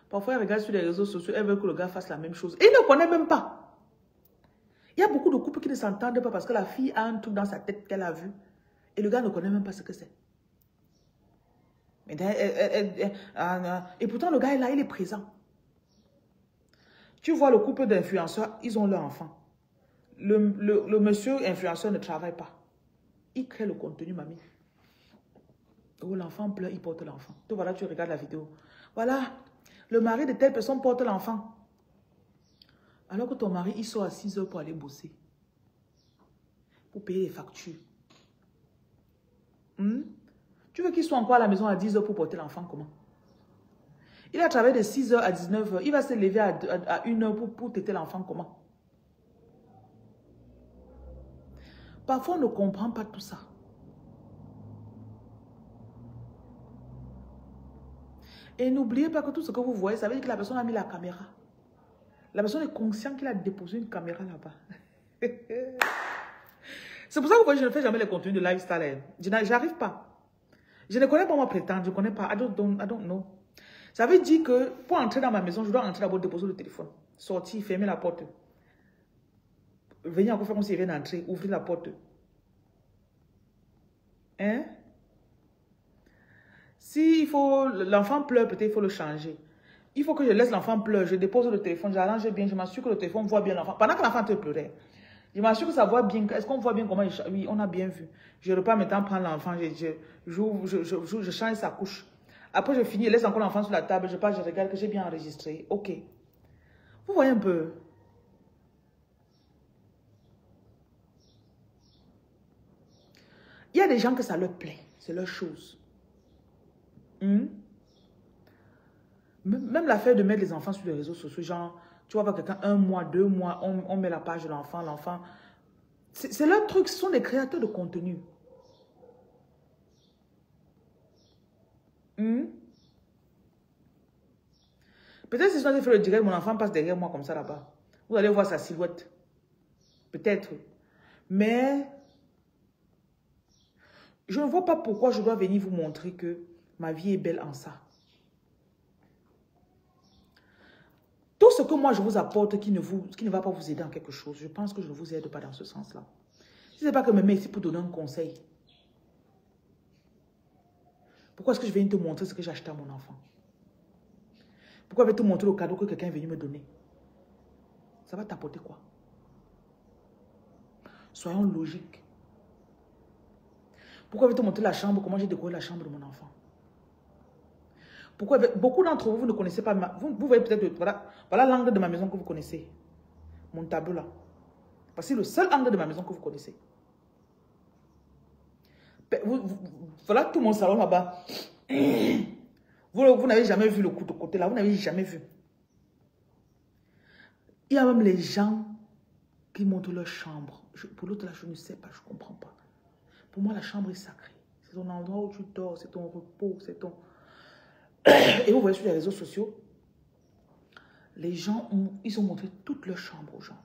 Parfois, elle regarde sur les réseaux sociaux, elle veut que le gars fasse la même chose. Il ne connaît même pas. Il y a beaucoup de couples qui ne s'entendent pas parce que la fille a un truc dans sa tête qu'elle a vu. Et le gars ne connaît même pas ce que c'est. Et pourtant, le gars est là, il est présent. Tu vois le couple d'influenceurs, ils ont leur enfant. Le monsieur influenceur ne travaille pas. Il crée le contenu, mamie. Oh, l'enfant pleure, il porte l'enfant. Tu voilà, tu regardes la vidéo. Voilà, le mari de telle personne porte l'enfant. Alors que ton mari, il sort à 6 heures pour aller bosser. Pour payer les factures. Tu veux qu'il soit encore à la maison à 10 heures pour porter l'enfant, comment? Il a travaillé de 6 heures à 19 heures. Il va se lever à 1 heure pour téter l'enfant, comment? Parfois, on ne comprend pas tout ça. Et n'oubliez pas que tout ce que vous voyez, ça veut dire que la personne a mis la caméra. La personne est consciente qu'il a déposé une caméra là-bas. C'est pour ça que je ne fais jamais les contenus de lifestyle. Je n'arrive pas. Je ne connais pas moi prétendre, je ne connais pas. I don't know. Ça veut dire que pour entrer dans ma maison, je dois entrer d'abord, déposer le téléphone. Sortir, fermer la porte. Venir encore faire comme s'il vient d'entrer, ouvrir la porte. Hein? Si l'enfant pleure, peut-être il faut le changer. Il faut que je laisse l'enfant pleurer, je dépose le téléphone, j'arrange bien, je m'assure que le téléphone voit bien l'enfant. Pendant que l'enfant te pleurait, je m'assure que ça voit bien. Est-ce qu'on voit bien comment il... Oui, on a bien vu. Je ne repars maintenant prendre l'enfant, je change sa couche. Après, je finis, je laisse encore l'enfant sur la table, je passe, je regarde que j'ai bien enregistré. Ok. Vous voyez un peu? Il y a des gens que ça leur plaît, c'est leur chose. Même l'affaire de mettre les enfants sur les réseaux sociaux, genre, tu vois pas quelqu'un, 1 mois, 2 mois, on met la page de l'enfant, c'est leur truc, ce sont des créateurs de contenu. Peut-être si je dois faire le direct, mon enfant passe derrière moi comme ça là-bas. Vous allez voir sa silhouette. Peut-être. Mais je ne vois pas pourquoi je dois venir vous montrer que ma vie est belle en ça. Tout ce que moi je vous apporte qui ne va pas vous aider en quelque chose, je pense que je ne vous aide pas dans ce sens-là. Si ce n'est pas que je me mets ici pour donner un conseil. Pourquoi est-ce que je viens te montrer ce que j'ai acheté à mon enfant? Pourquoi je vais te montrer le cadeau que quelqu'un est venu me donner? Ça va t'apporter quoi? Soyons logiques. Pourquoi je vais te montrer la chambre, comment j'ai décoré la chambre de mon enfant? Pourquoi beaucoup d'entre vous, vous ne connaissez pas, vous voyez peut-être, voilà l'angle de ma maison que vous connaissez. Mon tableau là. Parce que c'est le seul angle de ma maison que vous connaissez. Voilà tout mon salon là-bas. Vous n'avez jamais vu le côté là, vous n'avez jamais vu. Il y a même les gens qui montrent leur chambre. Pour l'autre là, je ne sais pas, je ne comprends pas. Pour moi, la chambre est sacrée. C'est ton endroit où tu dors, c'est ton repos, c'est ton... Et vous voyez sur les réseaux sociaux, les gens, ils ont montré toute leur chambre aux gens.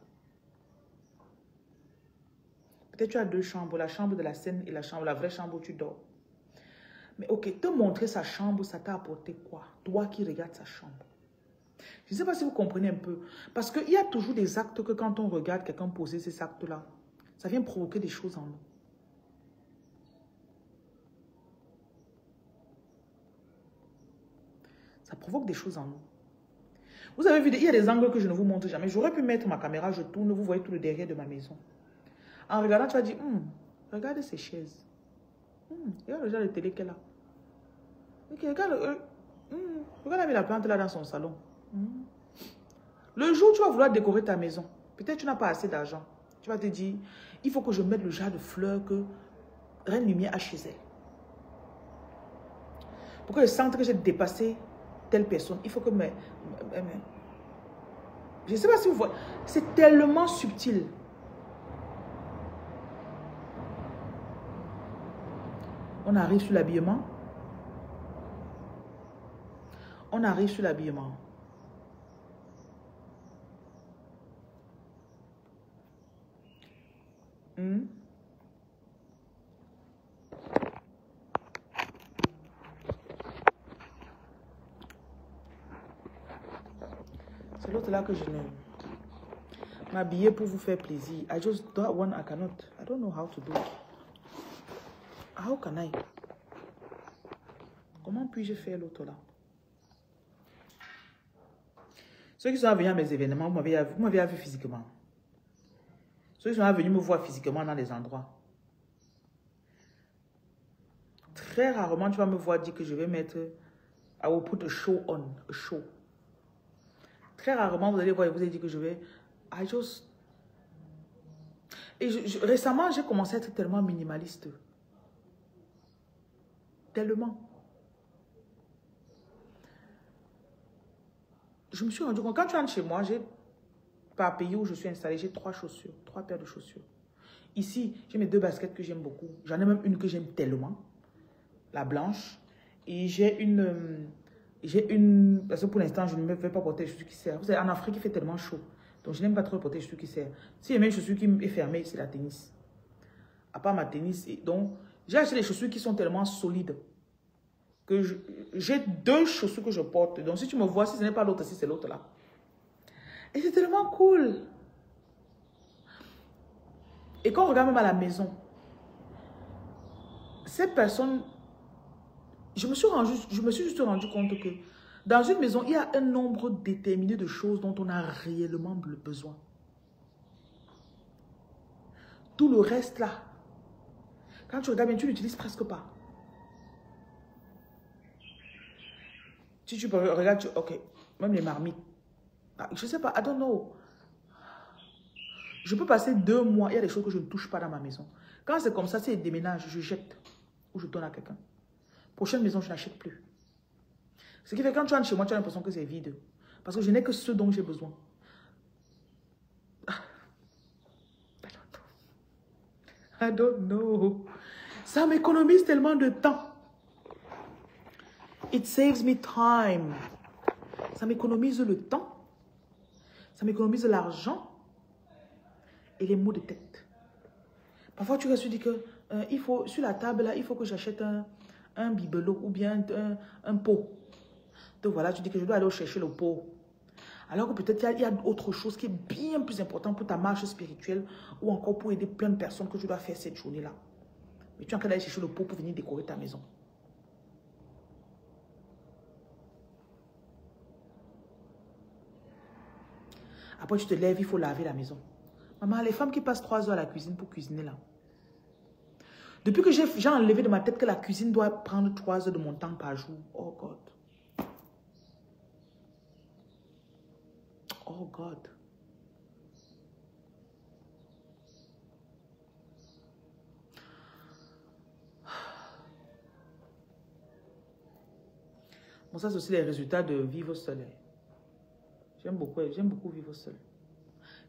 Peut-être tu as 2 chambres, la chambre de la scène et la vraie chambre où tu dors. Mais ok, te montrer sa chambre, ça t'a apporté quoi? Toi qui regardes sa chambre. Je ne sais pas si vous comprenez un peu. Parce qu'il y a toujours des actes que quand on regarde quelqu'un poser ces actes-là, ça vient provoquer des choses en nous. Ça provoque des choses en nous. Vous avez vu, il y a des angles que je ne vous montre jamais. J'aurais pu mettre ma caméra, je tourne, vous voyez tout le derrière de ma maison. En regardant, tu vas dire, regardez ces chaises. Regarde le genre de télé qu'elle a. Okay, regarde la plante là dans son salon. Le jour où tu vas vouloir décorer ta maison, peut-être tu n'as pas assez d'argent. Tu vas te dire, il faut que je mette le genre de fleurs que Reine Lumière a chez elle. Pour que je sente que j'ai dépassé telle personne, il faut que je ne sais pas si vous voyez. C'est tellement subtil. On arrive sur l'habillement. On arrive sur l'habillement. C'est l'autre là que je n'aime. M'habiller pour vous faire plaisir. I just don't want, I cannot. I don't know how to do it. How can I? Comment puis-je faire l'autre là? Ceux qui sont venus à mes événements, vous m'avez vu physiquement. Ceux qui sont venus me voir physiquement dans des endroits. Très rarement, tu vas me voir dire que je vais mettre... I will put a show on, a show. Très rarement, vous allez voir et vous allez dire que je vais... I just... Et récemment, j'ai commencé à être tellement minimaliste. Tellement. Je me suis rendu compte, quand tu entres chez moi, par pays où je suis installée, j'ai 3 chaussures, 3 paires de chaussures. Ici, j'ai mes 2 baskets que j'aime beaucoup. J'en ai même une que j'aime tellement, la blanche. Et j'ai une, parce que pour l'instant, je ne me fais pas porter les chaussures qui serrent. Vous savez, en Afrique, il fait tellement chaud. Donc, je n'aime pas trop porter les chaussures qui serrent. Si j'ai mes chaussures qui est fermée, c'est la tennis. À part ma tennis. Donc, j'ai acheté des chaussures qui sont tellement solides. que j'ai 2 chaussures que je porte. Donc, si tu me vois, si ce n'est pas l'autre, si c'est l'autre là. Et c'est tellement cool. Et quand on regarde même à la maison, ces personnes, je me suis juste rendu compte que dans une maison, il y a un nombre déterminé de choses dont on a réellement besoin. Tout le reste là, quand tu regardes bien, tu n'utilises presque pas. Si tu regardes, ok, même les marmites. Je ne sais pas, I don't know. Je peux passer 2 mois, il y a des choses que je ne touche pas dans ma maison. Quand c'est comme ça, c'est des déménage, je jette ou je donne à quelqu'un. Prochaine maison, je n'achète plus. Ce qui fait que quand tu rentres chez moi, tu as l'impression que c'est vide. Parce que je n'ai que ce dont j'ai besoin. I don't know. Ça m'économise tellement de temps. It saves me time. Ça m'économise le temps. Ça m'économise l'argent. Et les maux de tête. Parfois, tu restes, tu dis que il faut, sur la table, là, il faut que j'achète un bibelot ou bien un pot. Donc voilà, tu dis que je dois aller chercher le pot. Alors que peut-être il y a autre chose qui est bien plus important pour ta marche spirituelle ou encore pour aider plein de personnes que tu dois faire cette journée-là. Mais tu es en train d'aller chercher le pot pour venir décorer ta maison. Après, tu te lèves, il faut laver la maison. Maman, les femmes qui passent 3 heures à la cuisine pour cuisiner là. Depuis que j'ai enlevé de ma tête que la cuisine doit prendre 3 heures de mon temps par jour. Oh God. Oh God. Bon, ça, c'est aussi les résultats de vivre seul. J'aime beaucoup vivre seul.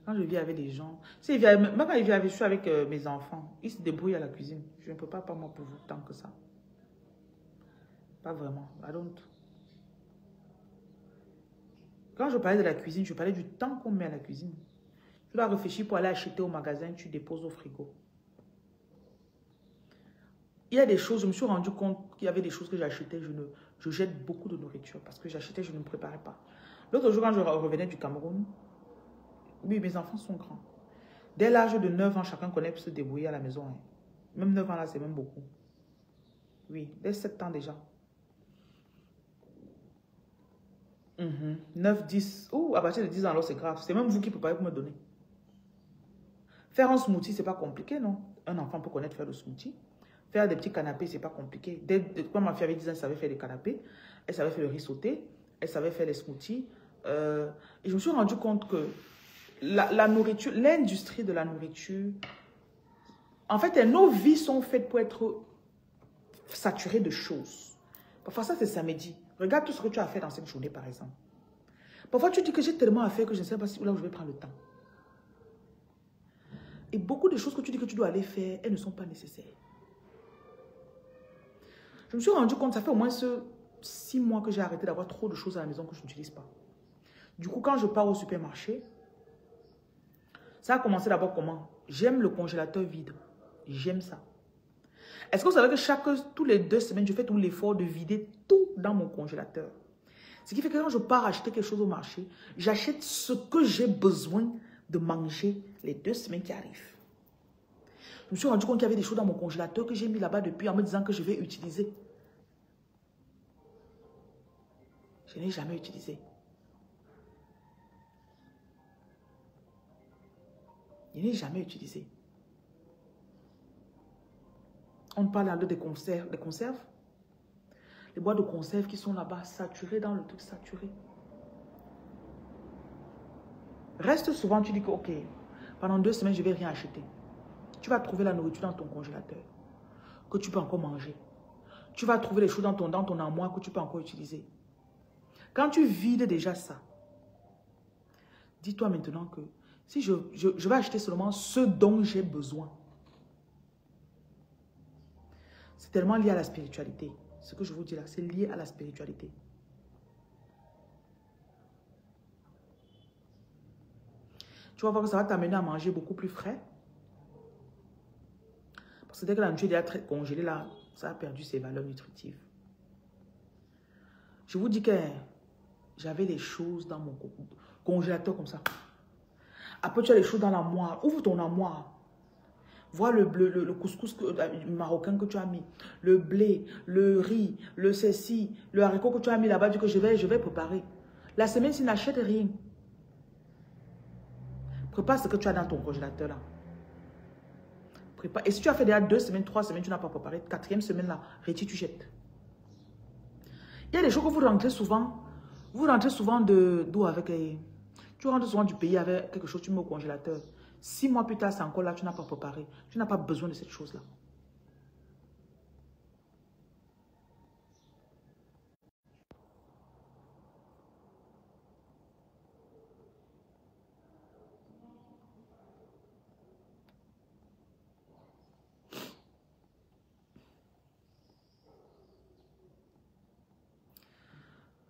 Quand je vis avec des gens, même quand je suis avec mes enfants, ils se débrouillent à la cuisine. Je ne peux pas moi pour vous tant que ça. Pas vraiment. I don't. Quand je parlais de la cuisine, je parlais du temps qu'on met à la cuisine. Tu dois réfléchir pour aller acheter au magasin, tu déposes au frigo. Il y a des choses, je me suis rendu compte qu'il y avait des choses que j'achetais, je jette beaucoup de nourriture parce que j'achetais, je ne me préparais pas. L'autre jour, quand je revenais du Cameroun, oui, mes enfants sont grands. Dès l'âge de 9 ans, chacun connaît se débrouiller à la maison. Hein. Même 9 ans là, c'est même beaucoup. Oui, dès 7 ans déjà. 9, 10. Ouh, à partir de 10 ans, alors c'est grave. C'est même vous qui préparez pour me donner. Faire un smoothie, c'est pas compliqué, non? Un enfant peut connaître faire le smoothie. Faire des petits canapés, c'est pas compliqué. Quand ma fille avait 10 ans, elle savait faire des canapés. Elle savait faire le riz sauté. Elle savait faire les smoothies. Et je me suis rendu compte que la nourriture, l'industrie de la nourriture, en fait, nos vies sont faites pour être saturées de choses. Parfois, ça, c'est samedi. Regarde tout ce que tu as fait dans cette journée, par exemple. Parfois, tu dis que j'ai tellement à faire que je ne sais pas là où je vais prendre le temps. Et beaucoup de choses que tu dis que tu dois aller faire, elles ne sont pas nécessaires. Je me suis rendu compte, ça fait au moins 6 mois que j'ai arrêté d'avoir trop de choses à la maison que je n'utilise pas. Du coup, quand je pars au supermarché, ça a commencé d'abord comment? J'aime le congélateur vide. J'aime ça. Est-ce que vous savez que tous les 2 semaines, je fais tout l'effort de vider tout dans mon congélateur? Ce qui fait que quand je pars acheter quelque chose au marché, j'achète ce que j'ai besoin de manger les 2 semaines qui arrivent. Je me suis rendu compte qu'il y avait des choses dans mon congélateur que j'ai mis là-bas depuis en me disant que je vais utiliser. Je n'ai jamais utilisé. Je n'ai jamais utilisé. On parle là des conserves. Les boîtes de conserve qui sont là-bas, saturées dans le truc saturé. Reste souvent, tu dis que, ok, pendant 2 semaines, je ne vais rien acheter. Tu vas trouver la nourriture dans ton congélateur que tu peux encore manger. Tu vas trouver les choses dans ton armoire que tu peux encore utiliser. Quand tu vides déjà ça, dis-toi maintenant que si je vais acheter seulement ce dont j'ai besoin. C'est tellement lié à la spiritualité. Ce que je vous dis là, c'est lié à la spiritualité. Tu vas voir que ça va t'amener à manger beaucoup plus frais. Parce que dès que la nourriture est déjà très congélée, là, ça a perdu ses valeurs nutritives. Je vous dis que j'avais les choses dans mon congélateur comme ça. Après, tu as les choses dans la moire. Ouvre ton armoire. Vois le couscous marocain que tu as mis. Le blé, le riz, le ceci, le haricot que tu as mis là-bas. Du coup, je vais préparer. La semaine-ci, n'achète rien. Prépare ce que tu as dans ton congélateur là. Prépare. Et si tu as fait déjà 2 semaines, 3 semaines, tu n'as pas préparé. 4e semaine là, retire, tu jettes. Il y a des choses que vous rentrez souvent. Vous rentrez souvent d'où avec les... Tu rentres souvent du pays avec quelque chose, tu mets au congélateur. 6 mois plus tard, c'est encore là, tu n'as pas préparé. Tu n'as pas besoin de cette chose-là.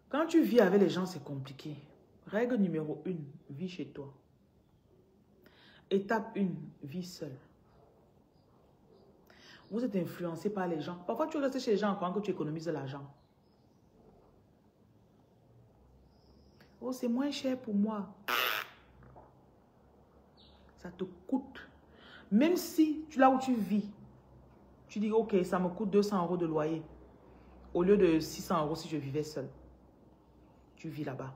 Quand tu vis avec les gens, c'est compliqué. Règle numéro 1, vis chez toi. Étape 1, vis seul. Vous êtes influencé par les gens. Parfois, tu restes chez les gens en croyant que tu économises de l'argent. Oh, c'est moins cher pour moi. Ça te coûte. Même si, là où tu vis, tu dis, ok, ça me coûte 200 € de loyer. Au lieu de 600 € si je vivais seul. Tu vis là-bas.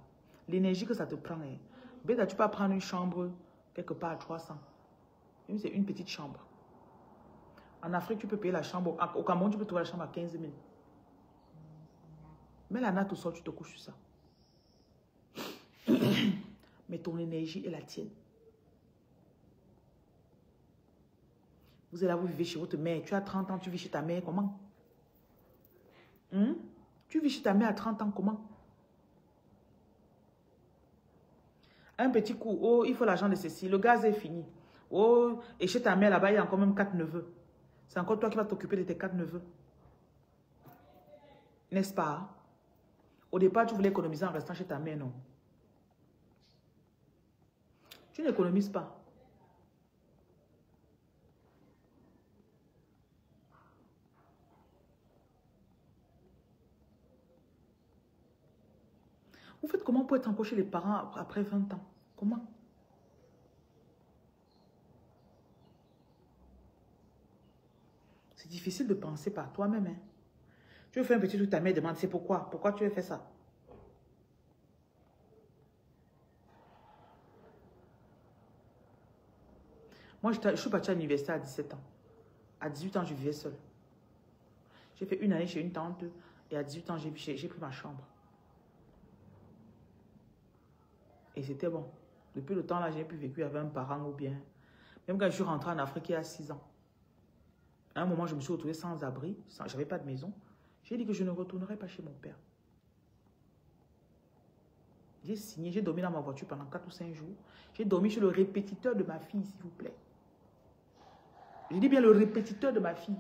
L'énergie que ça te prend, tu peux prendre une chambre quelque part à 300. Même c'est une petite chambre. En Afrique, tu peux payer la chambre. Au Cameroun, tu peux trouver la chambre à 15 000. Mais la natte au sol, tu te couches sur ça. Mais ton énergie est la tienne. Vous êtes là, vous vivez chez votre mère. Tu as 30 ans, tu vis chez ta mère, comment? Tu vis chez ta mère à 30 ans, comment? Un petit coup, oh, il faut l'argent de ceci, le gaz est fini. Oh, et chez ta mère là-bas, il y a encore même 4 neveux. C'est encore toi qui vas t'occuper de tes 4 neveux. N'est-ce pas? Au départ, tu voulais économiser en restant chez ta mère, non? Tu n'économises pas. Vous faites comment pour être encore chez les parents après 20 ans? Comment? C'est difficile de penser par toi-même. Hein? Tu veux faire un petit truc, ta mère demande, c'est pourquoi? Pourquoi tu veux faire ça? Moi, je suis partie à l'université à 17 ans. À 18 ans, je vivais seule. J'ai fait une année chez une tante et à 18 ans, j'ai pris ma chambre. Et c'était bon. Depuis le temps là, j'ai pu vécu avec un parent ou bien. Même quand je suis rentrée en Afrique il y a 6 ans. À un moment, je me suis retrouvée sans abri. Je n'avais pas de maison. J'ai dit que je ne retournerai pas chez mon père. J'ai signé, j'ai dormi dans ma voiture pendant 4 ou 5 jours. J'ai dormi chez le répétiteur de ma fille, s'il vous plaît. Je dis bien le répétiteur de ma fille.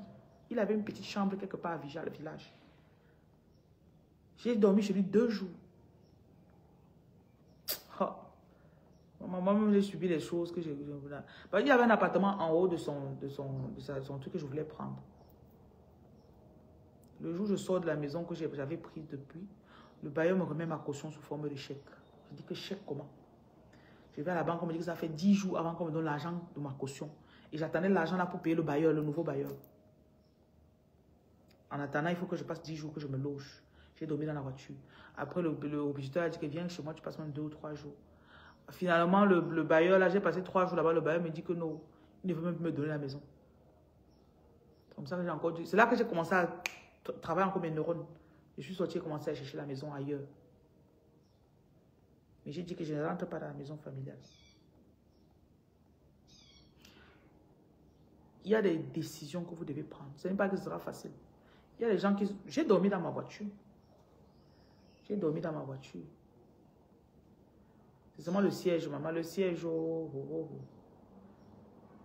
Il avait une petite chambre quelque part à Vija, le village. J'ai dormi chez lui 2 jours. Oh. Moi-même, j'ai subi les choses que je voulais. Il y avait un appartement en haut de son truc que je voulais prendre. Le jour où je sors de la maison que j'avais prise depuis, le bailleur me remet ma caution sous forme de chèque. Je dis que chèque comment? Je vais à la banque, on me dit que ça fait 10 jours avant qu'on me donne l'argent de ma caution. Et j'attendais l'argent là pour payer le bailleur, le nouveau bailleur. En attendant, il faut que je passe 10 jours que je me loge. J'ai dormi dans la voiture. Après, le visiteur a dit que viens chez moi, tu passes même 2 ou 3 jours. Finalement, le bailleur, là, j'ai passé 3 jours là-bas. Le bailleur me dit que non, il ne veut même plus me donner la maison. Comme ça que j'ai encore dit. C'est là que j'ai commencé à travailler encore mes neurones. Je suis sortie et commencé à chercher la maison ailleurs. Mais j'ai dit que je ne rentre pas dans la maison familiale. Il y a des décisions que vous devez prendre. Ce n'est pas que ce sera facile. Il y a des gens qui... J'ai dormi dans ma voiture. J'ai dormi dans ma voiture. C'est seulement le siège, maman. Le siège, oh.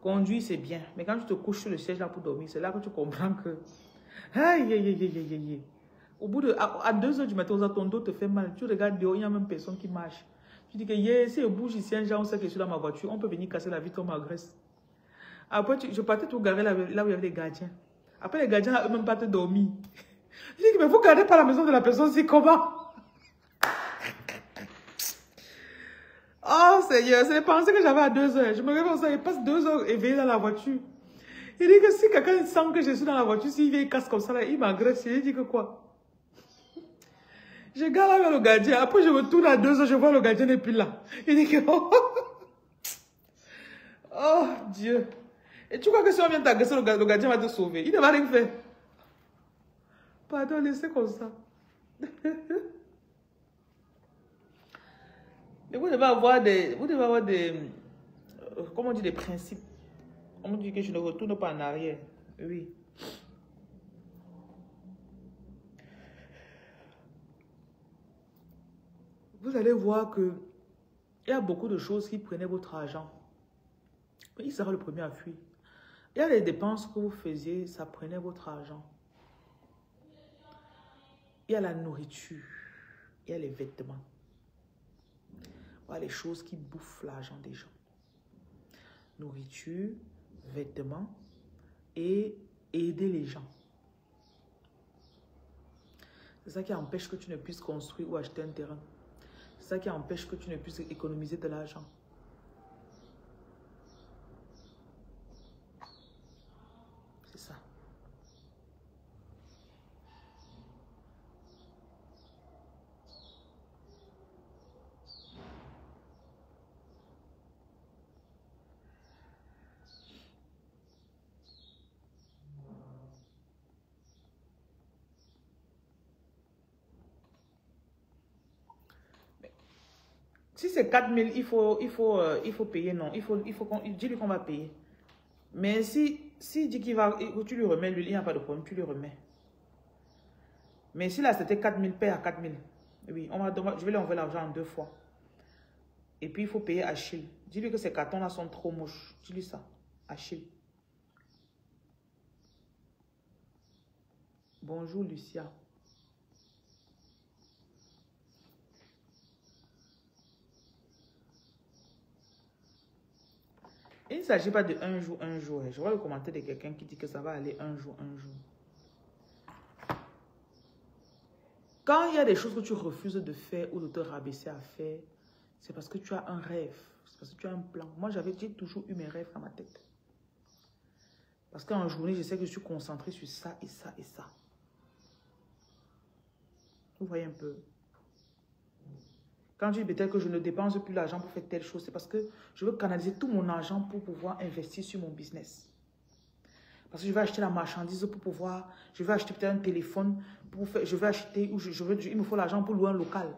Conduire, c'est bien. Mais quand tu te couches sur le siège là pour dormir, c'est là que tu comprends que... Au bout de... À 2 h du matin, ton dos te fait mal. Tu regardes dehors, il n'y a même personne qui marche. Tu dis que si je bouge ici, un jour, on sait que je suis dans ma voiture, on peut venir casser la vitre, on m'agresse. Après, je partais tout garer là où il y avait des gardiens. Après, les gardiens, eux-mêmes, pas te dormir. Je dis, mais vous ne gardez pas la maison de la personne, c'est comment? Oh Seigneur, c'est les pensées que j'avais à 2 heures. Je me réveille ça, il passe 2 heures éveillé dans la voiture. Il dit que si quelqu'un sent que je suis dans la voiture, s'il vient, il casse comme ça, là, il m'agresse. Il dit que quoi? Je garde avec le gardien. Après, je retourne à 2 heures, je vois le gardien n'est plus là. Il dit que... Oh Dieu. Et tu crois que si on vient t'agresser, le gardien va te sauver? Il ne va rien faire. Pardon, laissez comme ça. Mais vous devez avoir des... comment on dit, des principes. On me dit que je ne retourne pas en arrière. Oui. Vous allez voir que il y a beaucoup de choses qui prenaient votre argent. Il sera le premier à fuir. Il y a les dépenses que vous faisiez, ça prenait votre argent. Il y a la nourriture. Il y a les vêtements. Voilà les choses qui bouffent l'argent des gens. Nourriture, vêtements et aider les gens. C'est ça qui empêche que tu ne puisses construire ou acheter un terrain. C'est ça qui empêche que tu ne puisses économiser de l'argent. C'est ça. Si c'est 4 000, il faut payer, non. Dis-lui qu'on va payer. Mais si dit qu'il va, tu lui remets l'huile, il n'y a pas de problème, tu lui remets. Mais si là c'était 4 000, paye à 4 000. Oui, je vais lui envoyer l'argent en 2 fois. Et puis il faut payer Achille. Dis-lui que ces cartons-là sont trop moches. Dis-lui ça, Achille. Bonjour Lucia. Il ne s'agit pas de un jour. Je vois le commentaire de quelqu'un qui dit que ça va aller un jour. Quand il y a des choses que tu refuses de faire ou de te rabaisser à faire, c'est parce que tu as un rêve. C'est parce que tu as un plan. Moi, j'ai toujours eu mes rêves dans ma tête. Parce qu'en journée, je sais que je suis concentrée sur ça et ça et ça. Vous voyez un peu. Quand je dis peut-être que je ne dépense plus l'argent pour faire telle chose, c'est parce que je veux canaliser tout mon argent pour pouvoir investir sur mon business. Parce que je vais acheter la marchandise pour pouvoir, je vais acheter peut-être un téléphone, je vais acheter, il me faut l'argent pour louer un local.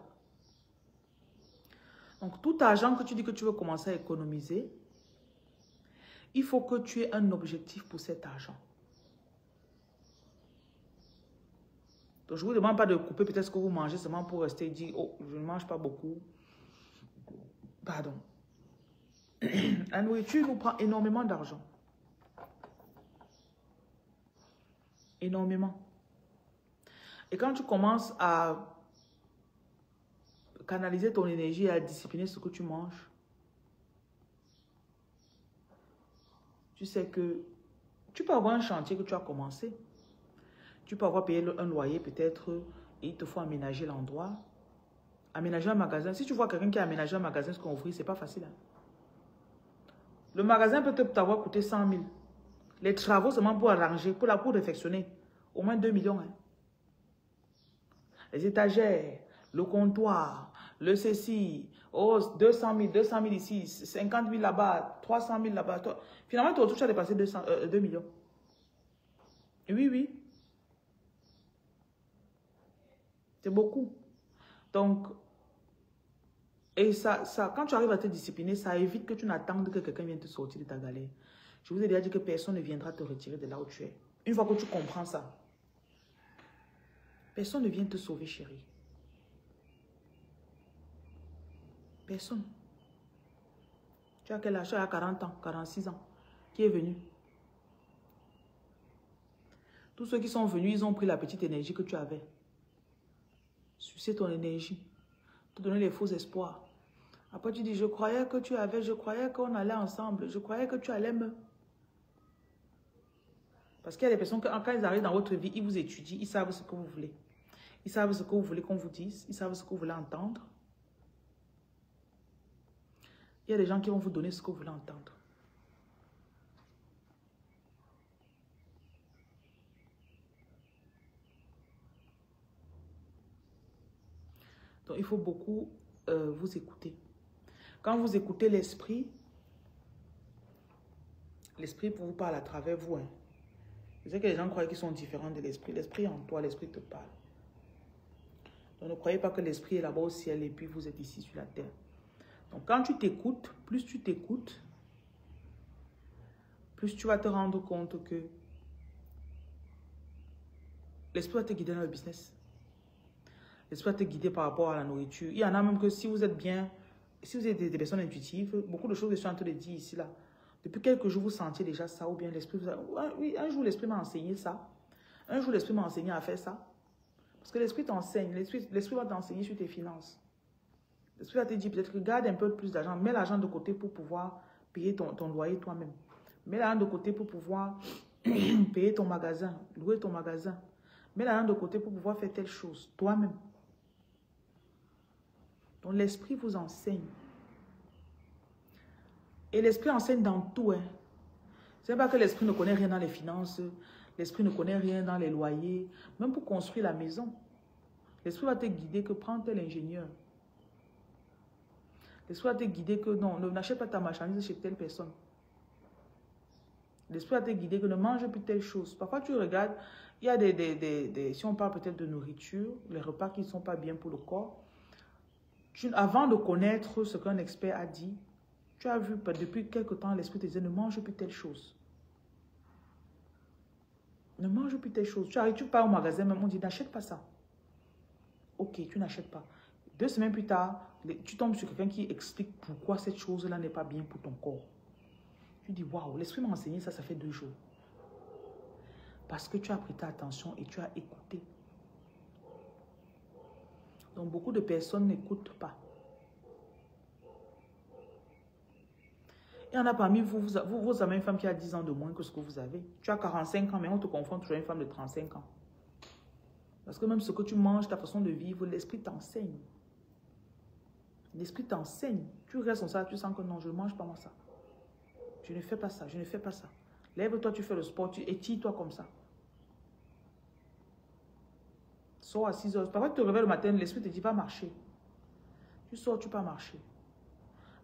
Donc tout argent que tu dis que tu veux commencer à économiser, il faut que tu aies un objectif pour cet argent. Donc je ne vous demande pas de couper peut-être ce que vous mangez seulement pour rester et dire, oh, je ne mange pas beaucoup. Pardon. La nourriture nous prend énormément d'argent. Énormément. Et quand tu commences à canaliser ton énergie et à discipliner ce que tu manges, tu sais que tu peux avoir un chantier que tu as commencé. Tu peux avoir payé un loyer peut-être et il te faut aménager l'endroit. Aménager un magasin. Si tu vois quelqu'un qui a aménagé un magasin, ce qu'on ouvre, c'est pas facile. Hein? Le magasin peut t'avoir coûté 100 000. Les travaux seulement pour arranger, pour réfectionner, au moins 2 millions. Hein? Les étagères, le comptoir, le ceci, oh, 200 000 ici, 50 000 là-bas, 300 000 là-bas. Finalement, tu as dépassé 2 millions. Oui. C'est beaucoup. Donc, et ça, quand tu arrives à te discipliner, ça évite que tu n'attendes que quelqu'un vienne te sortir de ta galère. Je vous ai déjà dit que personne ne viendra te retirer de là où tu es. Une fois que tu comprends ça, personne ne vient te sauver, chérie. Personne. Tu as quel âge? Tu as 40 ans, 46 ans. Qui est venu? Tous ceux qui sont venus, ils ont pris la petite énergie que tu avais. Sucer ton énergie. Te donner les faux espoirs. Après, tu dis, je croyais que tu avais, je croyais qu'on allait ensemble, je croyais que tu allais me... Parce qu'il y a des personnes, quand ils arrivent dans votre vie, ils vous étudient, ils savent ce que vous voulez. Ils savent ce que vous voulez qu'on vous dise, ils savent ce que vous voulez entendre. Il y a des gens qui vont vous donner ce que vous voulez entendre. Donc, il faut beaucoup vous écouter. Quand vous écoutez l'esprit vous parle à travers vous. Hein. Je sais que les gens croient qu'ils sont différents de l'esprit. L'esprit est en toi, l'esprit te parle. Donc, ne croyez pas que l'esprit est là-bas au ciel et puis vous êtes ici sur la terre. Donc, quand tu t'écoutes, plus tu t'écoutes, plus tu vas te rendre compte que l'esprit va te guider dans le business. L'esprit va te guider par rapport à la nourriture. Il y en a même que si vous êtes bien, si vous êtes des personnes intuitives, beaucoup de choses que je suis en train de dire ici, là. Depuis quelques jours, vous sentiez déjà ça, ou bien l'esprit vous a... Oui, un jour, l'esprit m'a enseigné ça. Un jour, l'esprit m'a enseigné à faire ça. Parce que l'esprit t'enseigne. L'esprit va t'enseigner sur tes finances. L'esprit va te dire peut-être que garde un peu plus d'argent. Mets l'argent de côté pour pouvoir payer ton loyer toi-même. Mets l'argent de côté pour pouvoir payer ton magasin, louer ton magasin. Mets l'argent de côté pour pouvoir faire telle chose toi-même. Donc l'esprit vous enseigne. Et l'esprit enseigne dans tout. Hein. Ce n'est pas que l'esprit ne connaît rien dans les finances. L'esprit ne connaît rien dans les loyers. Même pour construire la maison. L'esprit va te guider que prends tel ingénieur. L'esprit va te guider que non, n'achète pas ta marchandise chez telle personne. L'esprit va te guider que ne mange plus telle chose. Parfois tu regardes, il y a si on parle peut-être de nourriture, les repas qui ne sont pas bien pour le corps. Avant de connaître ce qu'un expert a dit, tu as vu depuis quelque temps l'esprit te disait ne mange plus telle chose. Ne mange plus telle chose. Tu arrives, tu pars au magasin, même on dit n'achète pas ça. Ok, tu n'achètes pas. 2 semaines plus tard, tu tombes sur quelqu'un qui explique pourquoi cette chose-là n'est pas bien pour ton corps. Tu dis waouh, l'esprit m'a enseigné ça, ça fait 2 jours. Parce que tu as prêté attention et tu as écouté. Donc beaucoup de personnes n'écoutent pas. Il y en a parmi vous, vous avez une femme qui a 10 ans de moins que ce que vous avez. Tu as 45 ans, mais on te confronte toujours à une femme de 35 ans. Parce que même ce que tu manges, ta façon de vivre, l'esprit t'enseigne. L'esprit t'enseigne. Tu restes comme ça, tu sens que non, je ne mange pas moi ça. Je ne fais pas ça, je ne fais pas ça. Lève-toi, tu fais le sport, tu étires-toi comme ça. Sors à 6 heures. Parfois, tu te réveilles le matin, l'esprit te dit, va marcher. Tu sors, tu vas marcher.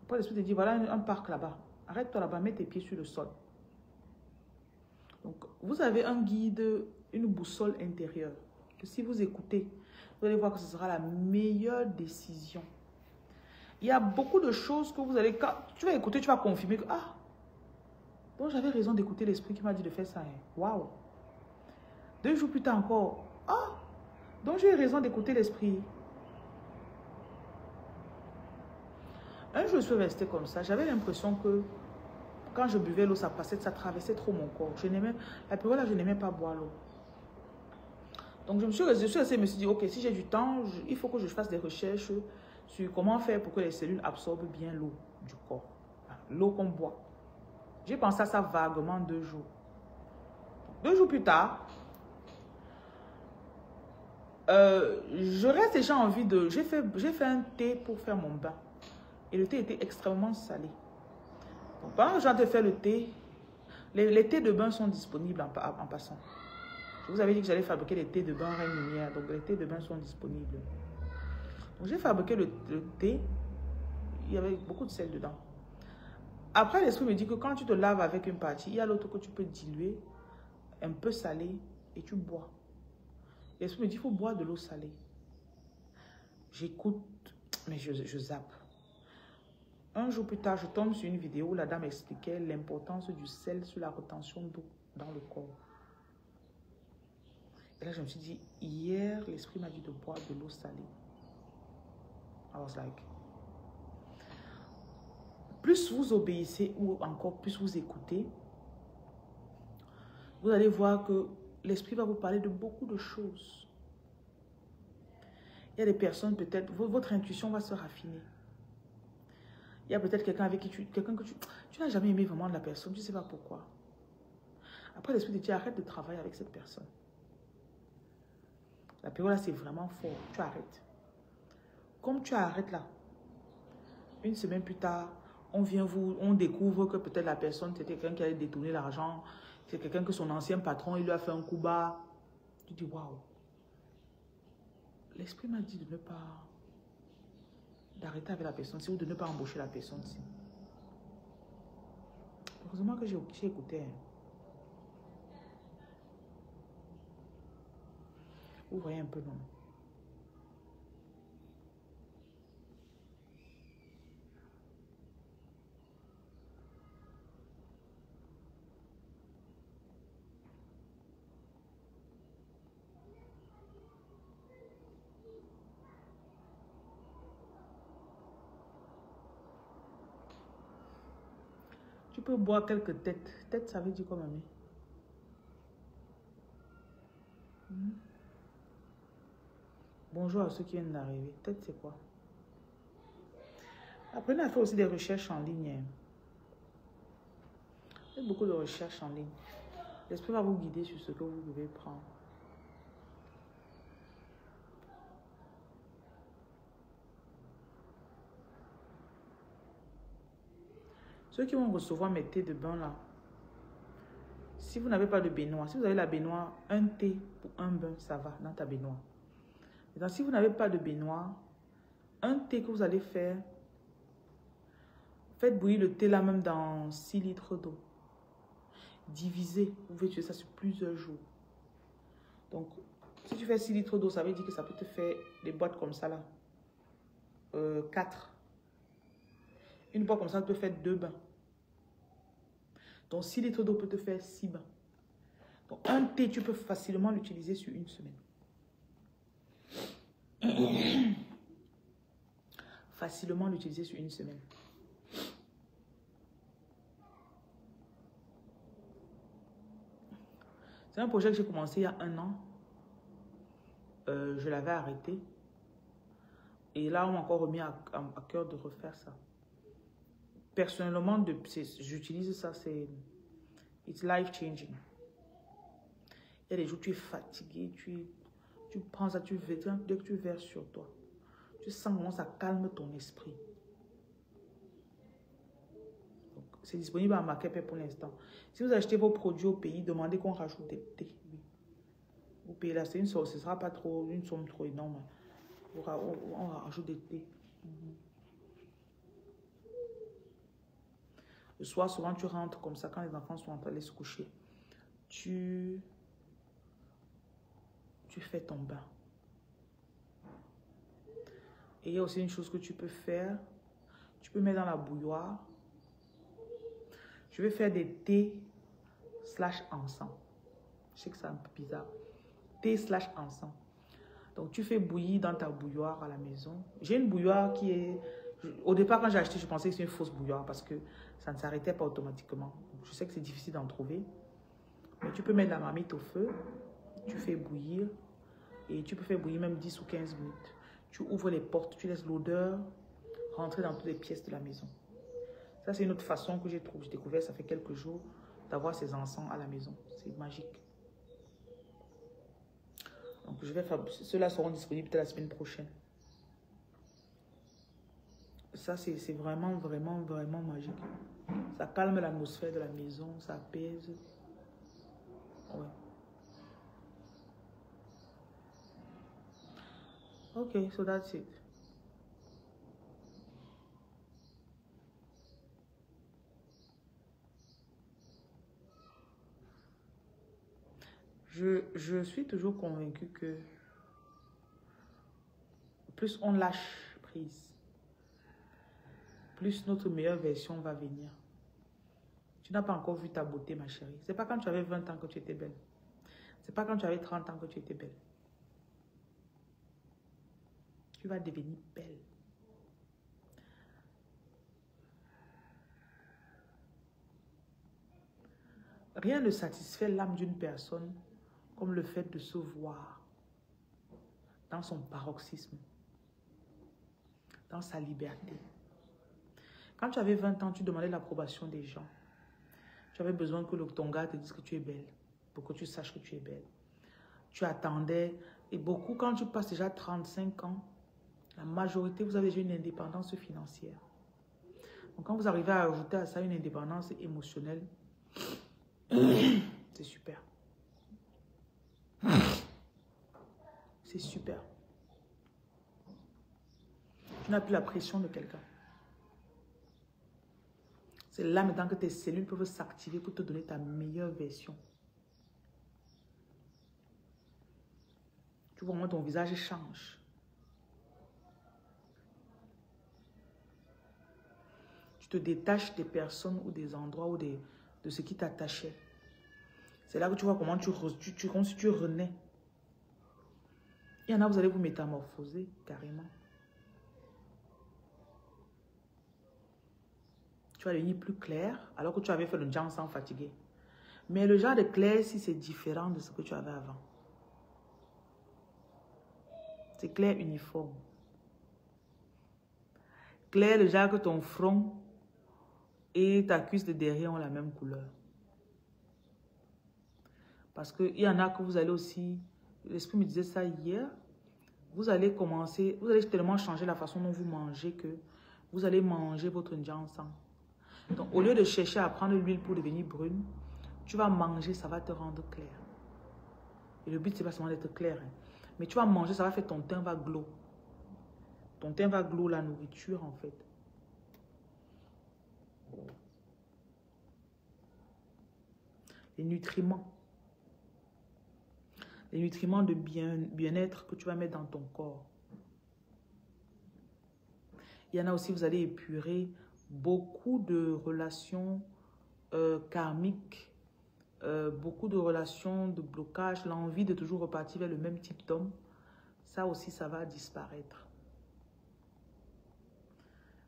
Après, l'esprit te dit, voilà un parc là-bas. Arrête-toi là-bas, mets tes pieds sur le sol. Donc, vous avez un guide, une boussole intérieure. Que si vous écoutez, vous allez voir que ce sera la meilleure décision. Il y a beaucoup de choses que vous allez... Quand tu vas écouter, tu vas confirmer que... Ah, donc j'avais raison d'écouter l'esprit qui m'a dit de faire ça. Waouh. 2 jours plus tard encore. Ah, donc j'ai eu raison d'écouter l'esprit. Un jour, je suis restée comme ça. J'avais l'impression que quand je buvais l'eau, ça passait, ça traversait trop mon corps. La période là, je n'aimais pas boire l'eau. Donc je me suis restée, je me suis dit, ok, si j'ai du temps, il faut que je fasse des recherches sur comment faire pour que les cellules absorbent bien l'eau du corps. L'eau qu'on boit. J'ai pensé à ça vaguement 2 jours. 2 jours plus tard, je reste déjà envie de... J'ai fait un thé pour faire mon bain. Et le thé était extrêmement salé. Donc, pendant que j'ai de faire le thé, les thés de bain sont disponibles en passant. Je vous avais dit que j'allais fabriquer les thés de bain Reine Lumière. Donc, les thés de bain sont disponibles. Donc, j'ai fabriqué le thé. Il y avait beaucoup de sel dedans. Après, l'esprit me dit que quand tu te laves avec une partie, il y a l'autre que tu peux diluer, un peu salé, et tu bois. L'esprit me dit qu'il faut boire de l'eau salée. J'écoute, mais je zappe. Un jour plus tard, je tombe sur une vidéo où la dame expliquait l'importance du sel sur la rétention d'eau dans le corps. Et là, je me suis dit, hier, l'esprit m'a dit de boire de l'eau salée. I was like, plus vous obéissez ou encore plus vous écoutez, vous allez voir que l'esprit va vous parler de beaucoup de choses. Il y a des personnes, peut-être, votre intuition va se raffiner. Il y a peut-être quelqu'un avec qui tu n'as jamais aimé vraiment de la personne, tu ne sais pas pourquoi. Après, l'esprit te dit, arrête de travailler avec cette personne. La période là, c'est vraiment fort, tu arrêtes. Comme tu arrêtes là, 1 semaine plus tard, on découvre que peut-être la personne, c'était quelqu'un qui allait détourner l'argent, c'est quelqu'un que son ancien patron, il lui a fait un coup bas. Tu dis, waouh. L'esprit m'a dit de ne pas, d'arrêter avec la personne, ou de ne pas embaucher la personne. Heureusement que j'ai écouté. Vous voyez un peu, non? Tu peux boire quelques têtes. Tête, ça veut dire quoi, mamie? Bonjour à ceux qui viennent d'arriver. Tête, c'est quoi? Apprenez à faire aussi des recherches en ligne. Faites beaucoup de recherches en ligne. L'esprit va vous guider sur ce que vous devez prendre. Ceux qui vont recevoir mes thés de bain là, si vous n'avez pas de baignoire, si vous avez la baignoire, un thé pour un bain, ça va dans ta baignoire. Maintenant, si vous n'avez pas de baignoire, un thé que vous allez faire, faites bouillir le thé là même dans 6 litres d'eau. Divisez, vous pouvez tuer ça sur plusieurs jours. Donc, si tu fais 6 litres d'eau, ça veut dire que ça peut te faire des boîtes comme ça là. 4. Une boîte comme ça peut faire 2 bains. Donc, 6 litres d'eau peut te faire 6 bains. Donc, un thé, tu peux facilement l'utiliser sur une semaine. Facilement l'utiliser sur une semaine. C'est un projet que j'ai commencé il y a 1 an. Je l'avais arrêté. Et là, on m'a encore remis à cœur de refaire ça. Personnellement, j'utilise ça, c'est... It's life changing. Il y a des jours où tu es fatigué, tu prends ça, dès que tu verses sur toi, tu sens comment ça calme ton esprit. C'est disponible à Makepe pour l'instant. Si vous achetez vos produits au pays, demandez qu'on rajoute des thés. Oui. Vous payez là, c'est une somme, ce ne sera pas trop, une somme trop énorme. On rajoute des thés. Le soir, souvent, tu rentres comme ça, quand les enfants sont en train de se coucher. Tu fais ton bain. Et il y a aussi une chose que tu peux faire. Tu peux mettre dans la bouilloire. Je vais faire des thés / encens. Je sais que c'est un peu bizarre. Thé / encens. Donc, tu fais bouillir dans ta bouilloire à la maison. J'ai une bouilloire qui est... Au départ, quand j'ai acheté, je pensais que c'était une fausse bouilloire parce que ça ne s'arrêtait pas automatiquement. Je sais que c'est difficile d'en trouver. Mais tu peux mettre la marmite au feu. Tu fais bouillir. Et tu peux faire bouillir même 10 ou 15 minutes. Tu ouvres les portes, tu laisses l'odeur rentrer dans toutes les pièces de la maison. Ça, c'est une autre façon que j'ai découvert, ça fait quelques jours, d'avoir ces encens à la maison. C'est magique. Donc, je vais faire... Ceux-là seront disponibles peut-être la semaine prochaine. Ça, c'est vraiment, vraiment, vraiment magique. Ça calme l'atmosphère de la maison, ça apaise. Ouais. Ok, so that's it. Je suis toujours convaincue que plus on lâche prise, plus notre meilleure version va venir. Tu n'as pas encore vu ta beauté, ma chérie. C'est pas quand tu avais 20 ans que tu étais belle. C'est pas quand tu avais 30 ans que tu étais belle. Tu vas devenir belle. Rien ne satisfait l'âme d'une personne comme le fait de se voir dans son paroxysme, dans sa liberté. Quand tu avais 20 ans, tu demandais l'approbation des gens. Tu avais besoin que ton gars te dise que tu es belle, pour que tu saches que tu es belle. Tu attendais, et beaucoup, quand tu passes déjà 35 ans, la majorité, vous avez déjà une indépendance financière. Donc, quand vous arrivez à ajouter à ça une indépendance émotionnelle, c'est super. C'est super. Tu n'as plus la pression de quelqu'un. C'est là maintenant que tes cellules peuvent s'activer pour te donner ta meilleure version. Tu vois comment ton visage change. Tu te détaches des personnes ou des endroits ou de ce qui t'attachait. C'est là que tu vois comment comme si tu renais. Il y en a, vous allez vous métamorphoser carrément. Tu vas devenir plus clair alors que tu avais fait le genre sans fatiguer. Mais le genre de clair, si c'est différent de ce que tu avais avant. C'est clair uniforme. Clair, le genre que ton front et ta cuisse de derrière ont la même couleur. Parce qu'il y en a que vous allez aussi, l'esprit me disait ça hier, vous allez commencer, vous allez tellement changer la façon dont vous mangez que vous allez manger votre ndjan ensemble. Donc, au lieu de chercher à prendre l'huile pour devenir brune, tu vas manger, ça va te rendre clair. Et le but, c'est pas seulement d'être clair. Hein. Mais tu vas manger, ça va faire ton teint va glow. Ton teint va glow, la nourriture, en fait. Les nutriments. Les nutriments de bien-être que tu vas mettre dans ton corps. Il y en a aussi, vous allez épurer beaucoup de relations karmiques, beaucoup de relations de blocage, l'envie de toujours repartir vers le même type d'homme. Ça aussi, ça va disparaître.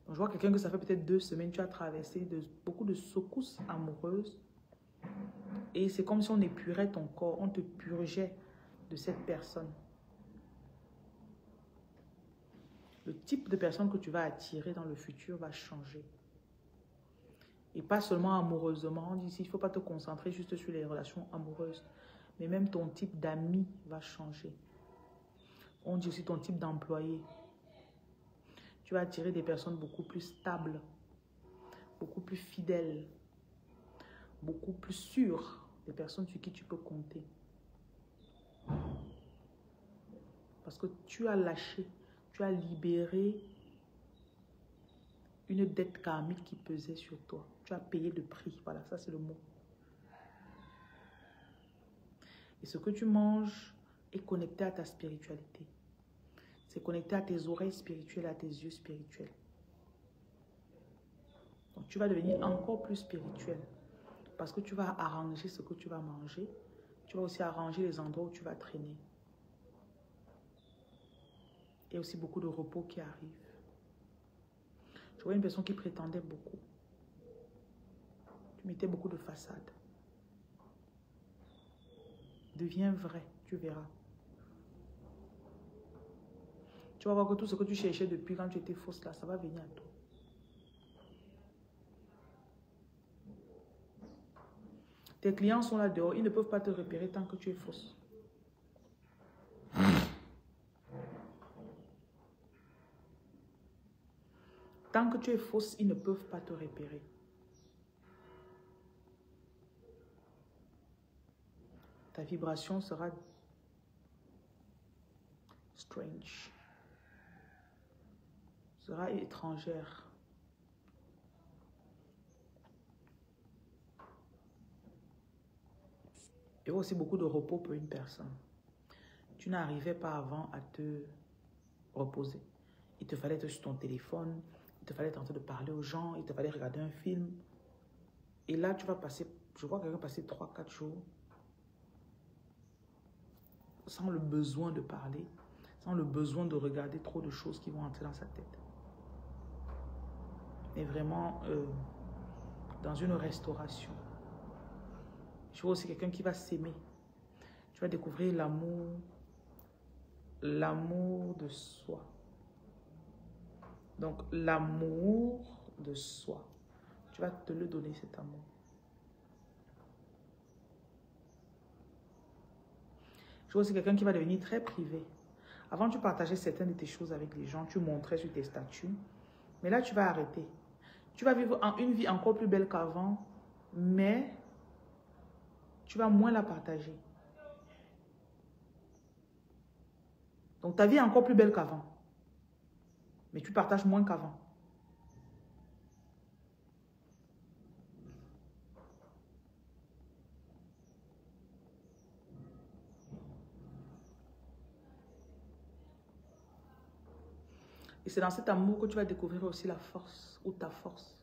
Donc, je vois quelqu'un que ça fait peut-être 2 semaines, tu as traversé beaucoup de secousses amoureuses. Et c'est comme si on épurait ton corps, on te purgeait de cette personne. Le type de personne que tu vas attirer dans le futur va changer. Et pas seulement amoureusement. On dit ici, il ne faut pas te concentrer juste sur les relations amoureuses. Mais même ton type d'amis va changer. On dit aussi ton type d'employé. Tu vas attirer des personnes beaucoup plus stables, beaucoup plus fidèles, beaucoup plus sûres, des personnes sur qui tu peux compter. Parce que tu as lâché, tu as libéré une dette karmique qui pesait sur toi. Tu as payé le prix. Voilà, ça c'est le mot. Et ce que tu manges est connecté à ta spiritualité. C'est connecté à tes oreilles spirituelles, à tes yeux spirituels. Donc tu vas devenir encore plus spirituel. Parce que tu vas arranger ce que tu vas manger. Tu vas aussi arranger les endroits où tu vas traîner. Il y a aussi beaucoup de repos qui arrive. Je vois une personne qui prétendait beaucoup. Tu mettais beaucoup de façade. Deviens vrai, tu verras. Tu vas voir que tout ce que tu cherchais depuis quand tu étais fausse là, ça va venir à toi. Tes clients sont là dehors, ils ne peuvent pas te repérer tant que tu es fausse. Tant que tu es fausse, ils ne peuvent pas te repérer. Ta vibration sera strange, sera étrangère. Il y a aussi beaucoup de repos pour une personne. Tu n'arrivais pas avant à te reposer. Il te fallait être sur ton téléphone, il te fallait être en train de parler aux gens, il te fallait regarder un film. Et là, tu vas passer, je vois quelqu'un passer 3-4 jours sans le besoin de parler, sans le besoin de regarder trop de choses qui vont entrer dans sa tête. Mais vraiment dans une restauration. Je vois aussi quelqu'un qui va s'aimer. Tu vas découvrir l'amour de soi. Donc, l'amour de soi. Tu vas te le donner, cet amour. Je vois aussi quelqu'un qui va devenir très privé. Avant, tu partageais certaines de tes choses avec les gens. Tu montrais sur tes statuts. Mais là, tu vas arrêter. Tu vas vivre une vie encore plus belle qu'avant, mais tu vas moins la partager. Donc ta vie est encore plus belle qu'avant, mais tu partages moins qu'avant. Et c'est dans cet amour que tu vas découvrir aussi la force ou ta force.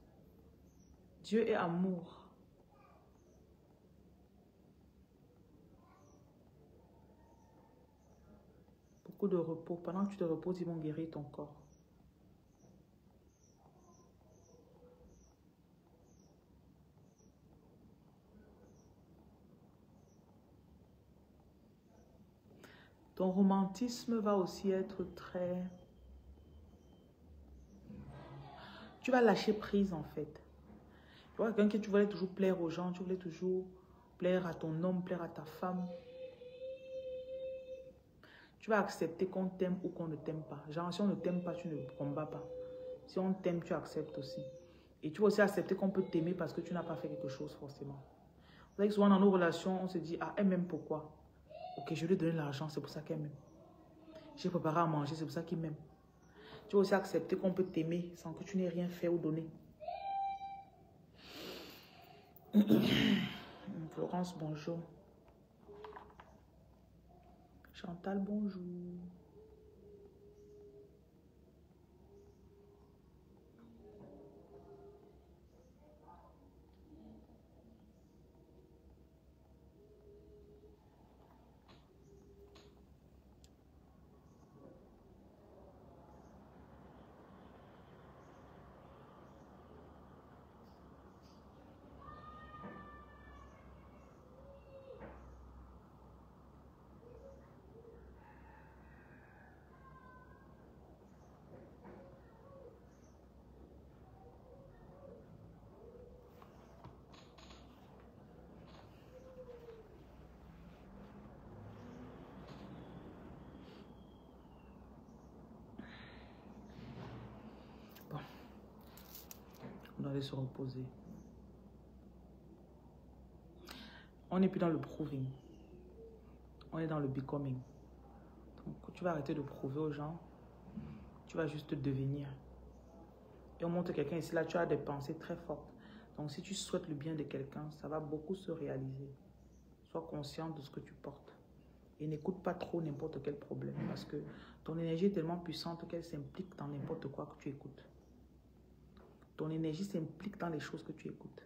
Dieu est amour. Beaucoup de repos. Pendant que tu te reposes, ils vont guérir ton corps. Ton romantisme va aussi être très... Tu vas lâcher prise en fait. Tu vois, quelqu'un que tu voulais toujours plaire aux gens, tu voulais toujours plaire à ton homme, plaire à ta femme. Tu vas accepter qu'on t'aime ou qu'on ne t'aime pas. Genre, si on ne t'aime pas, tu ne combats pas. Si on t'aime, tu acceptes aussi. Et tu vas aussi accepter qu'on peut t'aimer parce que tu n'as pas fait quelque chose forcément. Vous savez que souvent dans nos relations, on se dit, ah, elle m'aime pourquoi? Ok, je lui ai donné l'argent, c'est pour ça qu'elle m'aime. J'ai préparé à manger, c'est pour ça qu'il m'aime. Tu vas aussi accepter qu'on peut t'aimer sans que tu n'aies rien fait ou donné. Florence, bonjour. Chantal, bonjour. Bon, on doit aller se reposer. On n'est plus dans le proving. On est dans le becoming. Donc, tu vas arrêter de prouver aux gens. Tu vas juste devenir. Et on montre quelqu'un ici, là, tu as des pensées très fortes. Donc, si tu souhaites le bien de quelqu'un, ça va beaucoup se réaliser. Sois conscient de ce que tu portes. Et n'écoute pas trop n'importe quel problème. Parce que ton énergie est tellement puissante qu'elle s'implique dans n'importe quoi que tu écoutes. Ton énergie s'implique dans les choses que tu écoutes.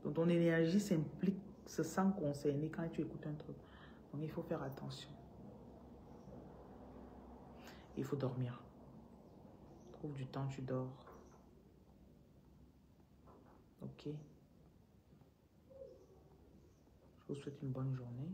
Donc, ton énergie s'implique, se sent concernée quand tu écoutes un truc. Donc, il faut faire attention. Il faut dormir. Trouve du temps, tu dors. Ok. Je vous souhaite une bonne journée.